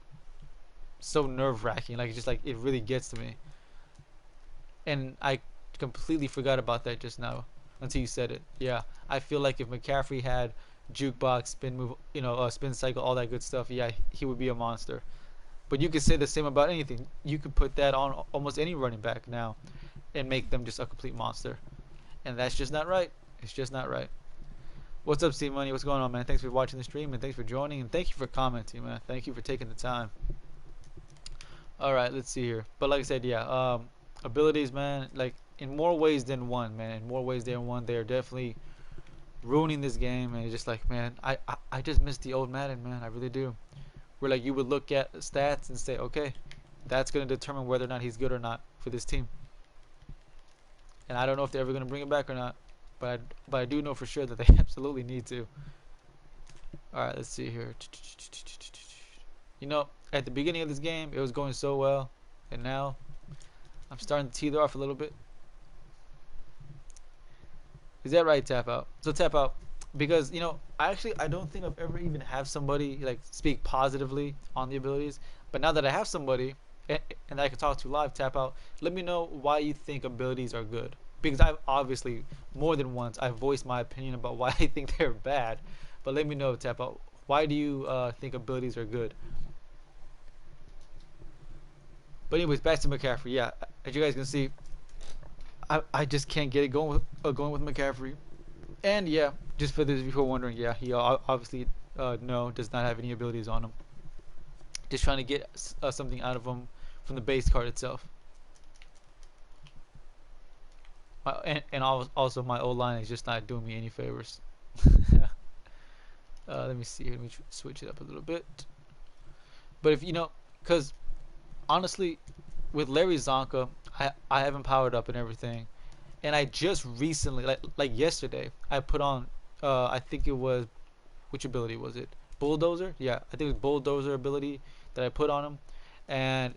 so nerve wracking. Like just like it really gets to me. And I completely forgot about that just now until you said it. Yeah, I feel like if McCaffrey had jukebox, spin move, spin cycle, all that good stuff, yeah, he would be a monster. But you could say the same about anything. You could put that on almost any running back now and make them just a complete monster. And that's just not right. It's just not right. What's up, C Money? What's going on, man? Thanks for watching the stream, and thanks for joining, and thank you for commenting, man. Thank you for taking the time. All right, let's see here. But like I said, yeah, abilities, man. Like in more ways than one, man. In more ways than one, they are definitely ruining this game. And it's just like, man, I just miss the old Madden, man. I really do. Where like you would look at stats and say, okay, that's gonna determine whether or not he's good or not for this team. And I don't know if they're ever gonna bring it back or not, but I do know for sure that they absolutely need to. All right, let's see here. At the beginning of this game, it was going so well, and now I'm starting to teeter off a little bit. Is that right, Tap Out? So Tap Out, because I don't think I've ever even have somebody like speak positively on the abilities. But now that I have somebody and I can talk to live, Tap Out, let me know why you think abilities are good. Because I've obviously more than once I've voiced my opinion about why I think they're bad. But let me know, Tap Out, why do you think abilities are good? But anyways, back to McCaffrey. Yeah, as you guys can see, I just can't get it going with McCaffrey. And yeah, just for those people wondering, yeah, he obviously no does not have any abilities on him. Just trying to get something out of him from the base card itself. And also my O line is just not doing me any favors. Let me see. Let me switch it up a little bit. But if you know, because honestly, with Larry Zonka, I have him powered up and everything, and I just recently, like yesterday, I put on, I think it was, which ability was it? Bulldozer? Yeah, I think it was Bulldozer ability that I put on him, and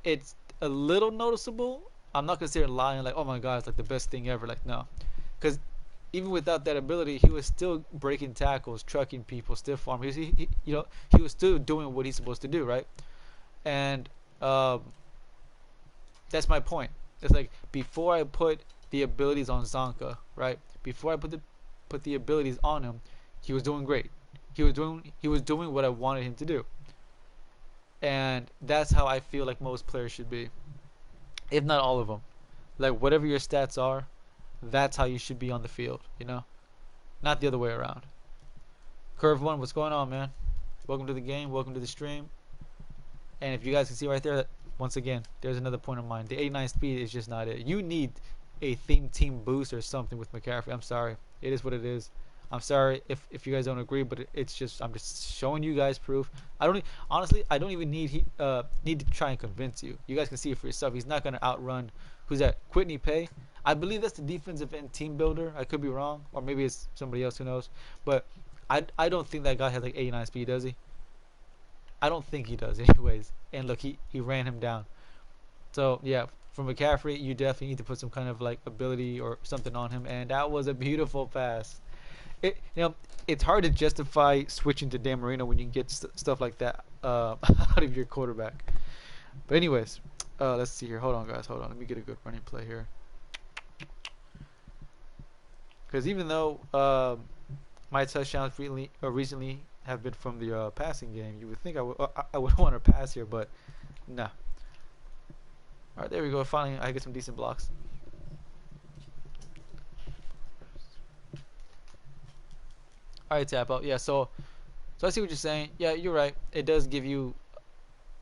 it's a little noticeable. I'm not gonna sit here lying like, oh my god, it's like the best thing ever. Like no, because even without that ability, he was still breaking tackles, trucking people, stiff arm. He was still doing what he's supposed to do, right? And um, that's my point. It's like before I put the abilities on Zonka, right? Before I put the abilities on him, he was doing great. He was doing what I wanted him to do, and that's how I feel like most players should be, if not all of them. Like whatever your stats are, that's how you should be on the field. Not the other way around. Curve one, what's going on, man? Welcome to the game. Welcome to the stream. And if you guys can see right there, that once again, there's another point of mine. The 89 speed is just not it. You need a theme team boost or something with Maccaffrey. I'm sorry. It is what it is. I'm sorry if you guys don't agree, but it's just I'm just showing you guys proof. Honestly, I don't even need to try and convince you. You guys can see it for yourself. He's not gonna outrun who's that? Whitney Pay. I believe that's the defensive end team builder. I could be wrong, or maybe it's somebody else who knows. But I don't think that guy has like 89 speed, does he? I don't think he does, anyways. And look, he ran him down. So yeah, for McCaffrey, you definitely need to put some kind of like ability or something on him, and that was a beautiful pass. It's hard to justify switching to Dan Marino when you can get stuff like that out of your quarterback. But anyways, let's see here. Hold on, guys. Hold on. Let me get a good running play here. Because even though my touchdowns recently have been from the passing game, you would think I would want to pass here, but nah. All right, there we go. Finally, I get some decent blocks. All right, tap out. Yeah, so I see what you're saying. Yeah, you're right. It does give you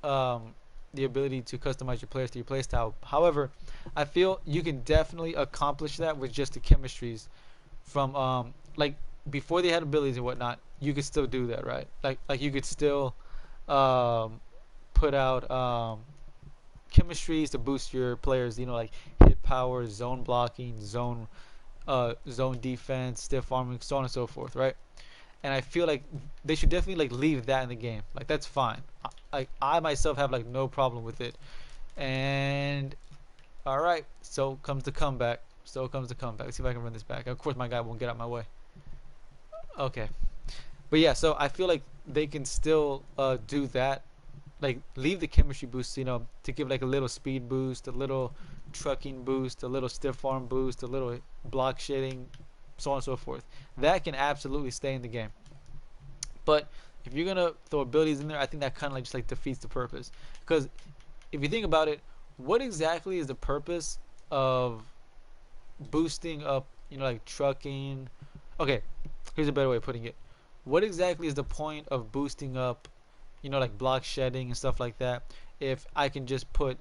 the ability to customize your players to your playstyle. However, I feel you can definitely accomplish that with just the chemistries from like before they had abilities and whatnot. You could still do that, right? Like you could still put out chemistries to boost your players. Like hit power, zone blocking, zone defense, stiff arming, so on and so forth, right? And I feel like they should definitely like leave that in the game. Like that's fine. I myself have like no problem with it. And all right, so comes the comeback. Let's see if I can run this back. Of course, my guy won't get out my way. Okay, but yeah, so I feel like they can still do that. Like leave the chemistry boost, to give like a little speed boost, a little trucking boost, a little stiff arm boost, a little block shedding, so on and so forth. That can absolutely stay in the game. But if you're gonna throw abilities in there, I think that kind of like just like defeats the purpose. Because if you think about it, what exactly is the purpose of boosting up, like trucking? Okay, here's a better way of putting it. What exactly is the point of boosting up, like block shedding and stuff like that, if I can just put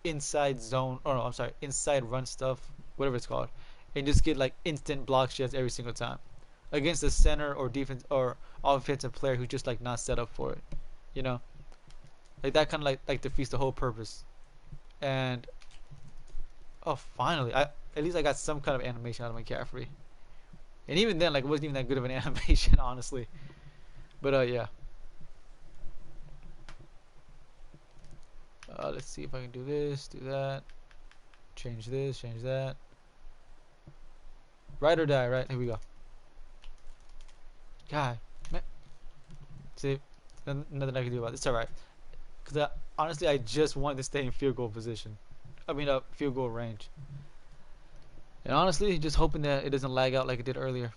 inside zone, or no, I'm sorry, inside run stuff, whatever it's called, and just get like instant block sheds every single time against the center or defense or offensive player who's just like not set up for it, like that kind of like defeats the whole purpose. And oh, finally, at least I got some kind of animation out of McCaffrey. And even then, like, it wasn't even that good of an animation, honestly. But yeah. Let's see if I can do this, do that, change this, change that. Ride or die, right? Here we go. God, man. See, nothing I can do about this. It's alright. Because honestly, I just wanted to stay in field goal position. Field goal range. And honestly, just hoping that it doesn't lag out like it did earlier.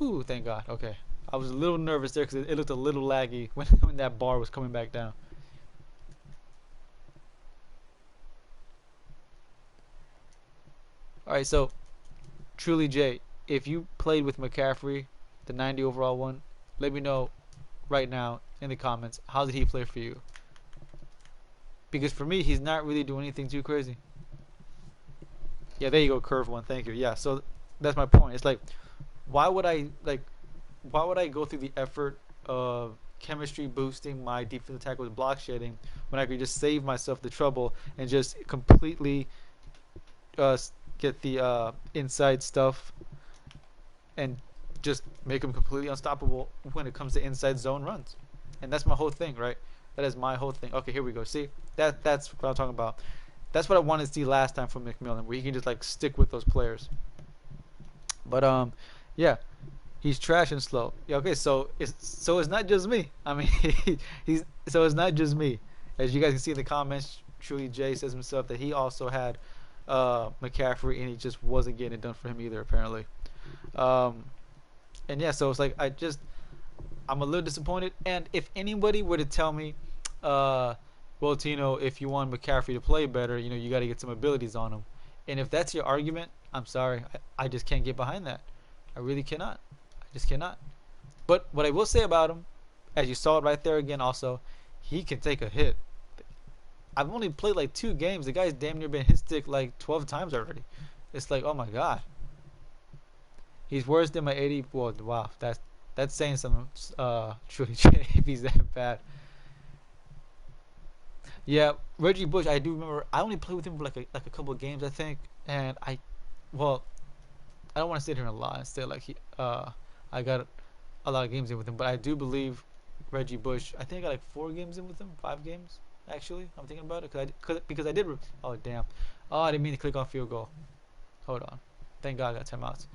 Ooh, thank God. Okay. I was a little nervous there because it looked a little laggy when that bar was coming back down. Alright, so, truly, Jay, if you played with McCaffrey, the 90 overall one, let me know right now in the comments, how did he play for you? Because for me, he's not really doing anything too crazy. Yeah, there you go, curve one. Thank you. Yeah, so that's my point. It's like, why would I like, why would I go through the effort of chemistry boosting my defensive attack with block shedding when I could just save myself the trouble and just completely uh, get the inside stuff and just make them completely unstoppable when it comes to inside zone runs. And that's my whole thing, right? That is my whole thing. Okay, here we go. See, that's what I'm talking about. That's what I wanted to see last time from McMillan, where he can just like stick with those players. But yeah, he's trash and slow. Yeah, okay, so it's not just me. I mean, he's so it's not just me. As you guys can see in the comments, Truly J says himself that he also had Maccaffrey and he just wasn't getting it done for him either apparently. Um, and yeah, so it's like I'm a little disappointed. And if anybody were to tell me, uh, well, Tino, if you want McCaffrey to play better, you got to get some abilities on him. And if that's your argument, I'm sorry, I just can't get behind that. I really cannot. I just cannot. But what I will say about him, as you saw it right there again, also, he can take a hit. I've only played like 2 games. The guy's damn near been hit stick like 12 times already. It's like, oh my god. He's worse than my 80. Well, wow, that's saying something. Truly, if he's that bad. Yeah, Reggie Bush. I do remember. I only played with him for like a couple of games, I think. And well, I don't want to sit here and lie and say like I got a lot of games in with him, but I do believe Reggie Bush. I think I got like 4 games in with him, 5 games actually. I'm thinking about it because I did. Oh damn! Oh, I didn't mean to click on field goal. Hold on. Thank God I got timeouts.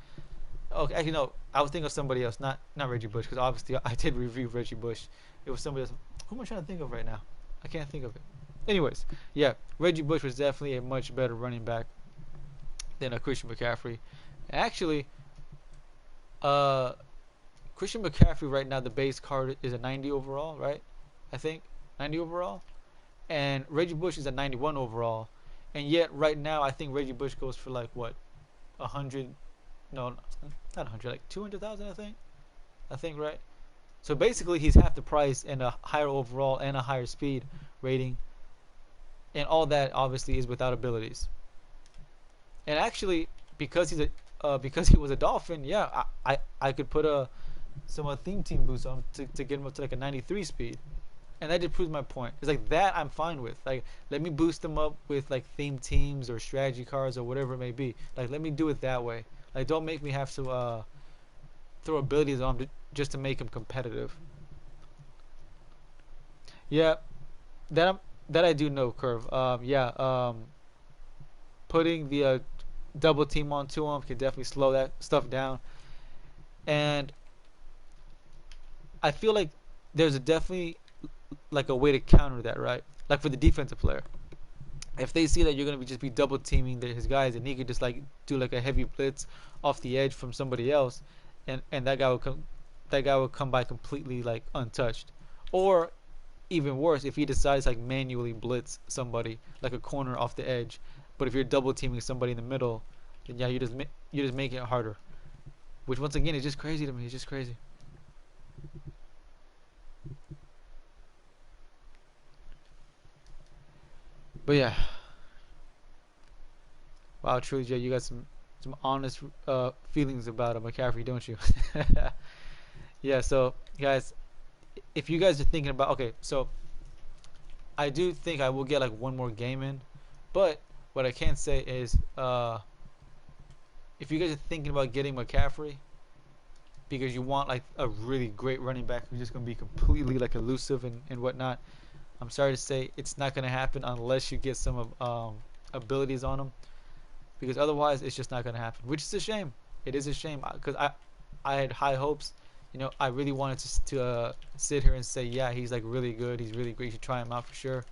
Okay, actually no, I was thinking of somebody else, not Reggie Bush, because obviously I did review Reggie Bush. It was somebody else. Who am I trying to think of right now? I can't think of it. Anyways, yeah, Reggie Bush was definitely a much better running back than a Christian McCaffrey. Actually, uh, Christian McCaffrey right now the base card is a 90 overall, right? I think 90 overall, and Reggie Bush is a 91 overall, and yet right now I think Reggie Bush goes for like what, 100? No, not 100, like 200,000, I think, right? So basically, he's half the price and a higher overall and a higher speed rating, and all that obviously is without abilities. And actually, because because he was a Dolphin, yeah, I could put some theme team boost on him to get him up to like a 93 speed, and that just proves my point. It's like that I'm fine with. Like, let me boost them up with like theme teams or strategy cards or whatever it may be. Like, let me do it that way. Like, don't make me have to throw abilities on him just to make him competitive. Yeah, that I do know, Curve. Yeah. Putting the double team onto him can definitely slow that stuff down, and I feel like there's definitely like a way to counter that, right? Like for the defensive player, if they see that you're gonna just be double teaming his guys, and he could just like do like a heavy blitz off the edge from somebody else, and that guy would come by completely like untouched, or even worse if he decides like manually blitz somebody like a corner off the edge. But if you're double teaming somebody in the middle, then yeah, you're just making it harder, which once again is just crazy to me. It's just crazy. But yeah, wow, truly, Jay, you got some honest feelings about McCaffrey, don't you? Yeah. So guys, if you guys are thinking about, okay, so I do think I will get like one more game in, but what I can say is, if you guys are thinking about getting McCaffrey because you want like a really great running back who's just gonna be completely like elusive and whatnot, I'm sorry to say it's not gonna happen unless you get some abilities on him, because otherwise it's just not gonna happen. Which is a shame. It is a shame because I had high hopes. I really wanted to sit here and say, yeah, he's like really good. He's really great. You should try him out for sure.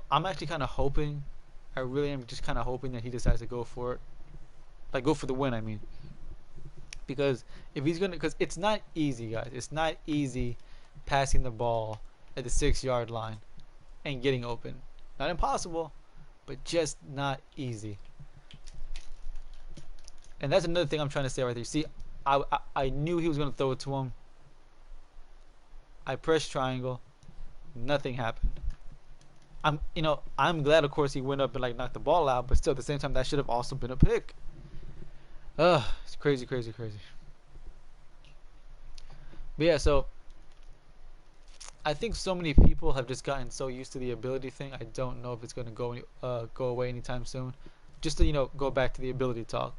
I'm actually kind of hoping. I really am just kind of hoping that he decides to go for it. Like, go for the win, I mean. Because if he's going to... Because it's not easy, guys. It's not easy passing the ball at the 6-yard line and getting open. Not impossible, but just not easy. And that's another thing I'm trying to say right there. See, I knew he was going to throw it to him. I pressed triangle. Nothing happened. I'm glad, of course, he went up and like knocked the ball out, but still, at the same time, that should have also been a pick. Ugh, it's crazy, crazy, crazy. But yeah, so I think so many people have just gotten so used to the ability thing. I don't know if it's going to go away anytime soon. Just to go back to the ability talk.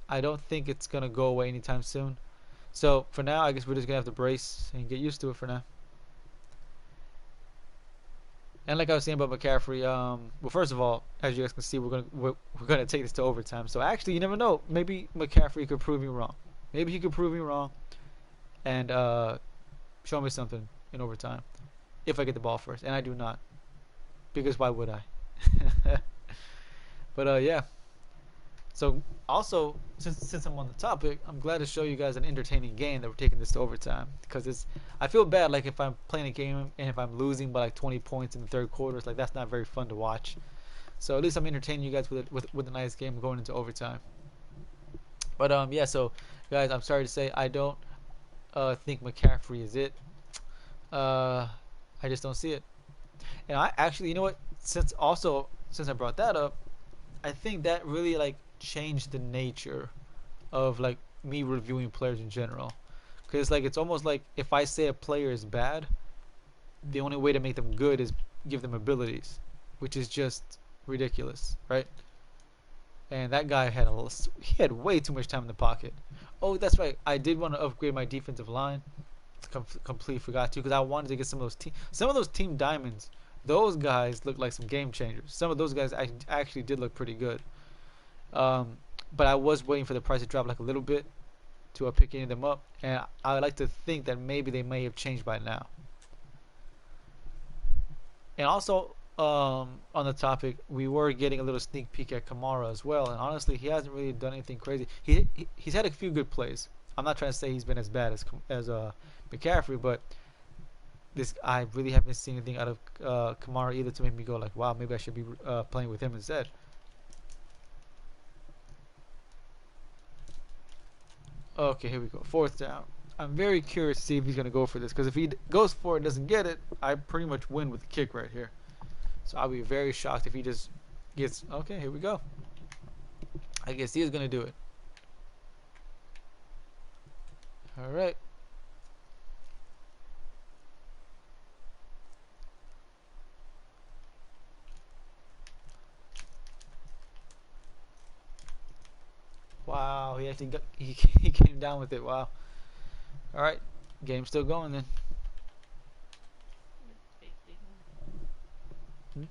I don't think it's going to go away anytime soon. So for now, I guess we're just gonna have to brace and get used to it for now. And like I was saying about McCaffrey, well, first of all, as you guys can see, we're gonna take this to overtime. So actually, you never know. Maybe McCaffrey could prove me wrong. Maybe he could prove me wrong and show me something in overtime if I get the ball first, and I do not, because why would I? But yeah. So also, since I'm on the topic, I'm glad to show you guys an entertaining game that we're taking this to overtime, because it's I feel bad like if I'm playing a game and if I'm losing by like 20 points in the third quarter, it's like that's not very fun to watch. So at least I'm entertaining you guys with a nice game going into overtime. But yeah, so guys, I'm sorry to say I don't think McCaffrey is it. Uh, I just don't see it. And I actually, you know what? Since I brought that up, I think that really like changed the nature of like me reviewing players in general. Because like it's almost like if I say a player is bad, the only way to make them good is give them abilities, which is just ridiculous, right? And that guy he had way too much time in the pocket. Oh, that's right. I did want to upgrade my defensive line. Completely forgot to, because I wanted to get some of those team diamonds. Those guys look like some game changers. Some of those guys actually did look pretty good. Um, but I was waiting for the price to drop like a little bit to pick any of them up, and I would like to think that maybe they may have changed by now. And also, on the topic, we were getting a little sneak peek at Kamara as well, and honestly, he hasn't really done anything crazy. He's had a few good plays. I'm not trying to say he's been as bad as McCaffrey, but this I really haven't seen anything out of Kamara either to make me go like, wow, maybe I should be playing with him instead. Okay, here we go. Fourth down. I'm very curious to see if he's going to go for this, because if he goes for it and doesn't get it, I pretty much win with the kick right here. So I'll be very shocked if he just gets... Okay, here we go. I guess he is going to do it. All right. Wow, he actually he came down with it. Wow. All right, game's still going then. Hmm?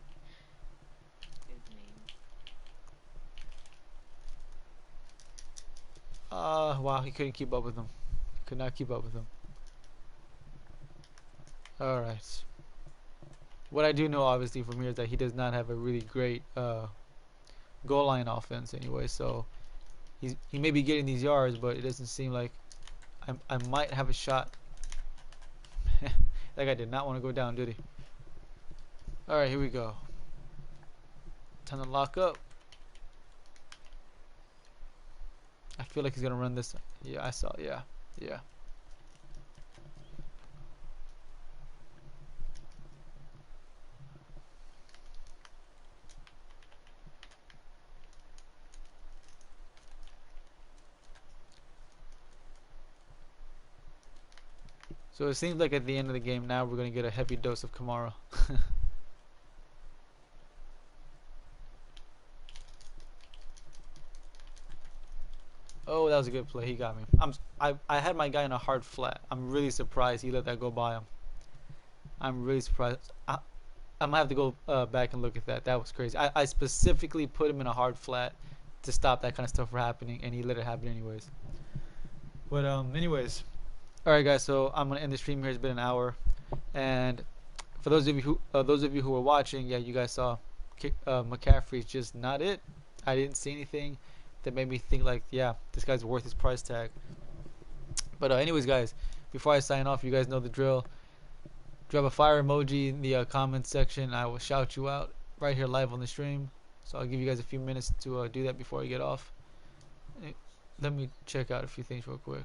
Wow, he couldn't keep up with him. Could not keep up with him. All right. What I do know, obviously, from here is that he does not have a really great goal line offense anyway. So he may be getting these yards, but it doesn't seem like I might have a shot. That guy did not want to go down, did he? All right, here we go. Time to lock up. I feel like he's gonna run this. Yeah, I saw. Yeah, yeah. So it seems like at the end of the game now we're gonna get a heavy dose of Kamara. Oh, that was a good play. He got me. I had my guy in a hard flat. I'm really surprised he let that go by him. I'm really surprised. I'm gonna have to go back and look at that. That was crazy. I specifically put him in a hard flat to stop that kind of stuff from happening, and he let it happen anyways. But anyways, all right, guys. So I'm gonna end the stream here. It's been an hour, and for those of you who are watching, yeah, you guys saw McCaffrey's just not it. I didn't see anything that made me think like, yeah, this guy's worth his price tag. But anyways, guys, before I sign off, you guys know the drill. Drop a fire emoji in the comments section. I will shout you out right here live on the stream. So I'll give you guys a few minutes to do that before I get off. Let me check out a few things real quick.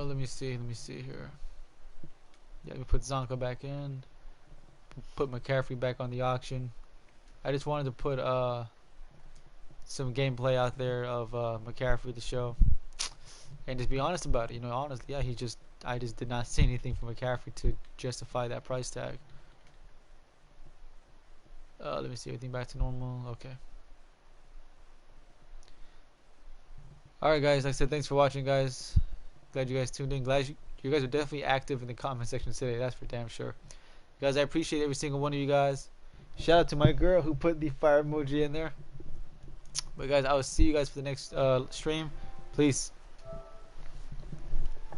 Let me see. Let me see here. Yeah, we put Zonka back in. Put Maccaffrey back on the auction. I just wanted to put some gameplay out there of Maccaffrey to show, and just be honest about it. You know, honestly, yeah, I just did not see anything from Maccaffrey to justify that price tag. Let me see, everything back to normal. Okay. Alright guys, like I said, thanks for watching, guys. Glad you guys tuned in. Glad you guys are definitely active in the comment section today, that's for damn sure. Guys, I appreciate every single one of you guys. Shout out to my girl who put the fire emoji in there. But guys, I will see you guys for the next stream. Please.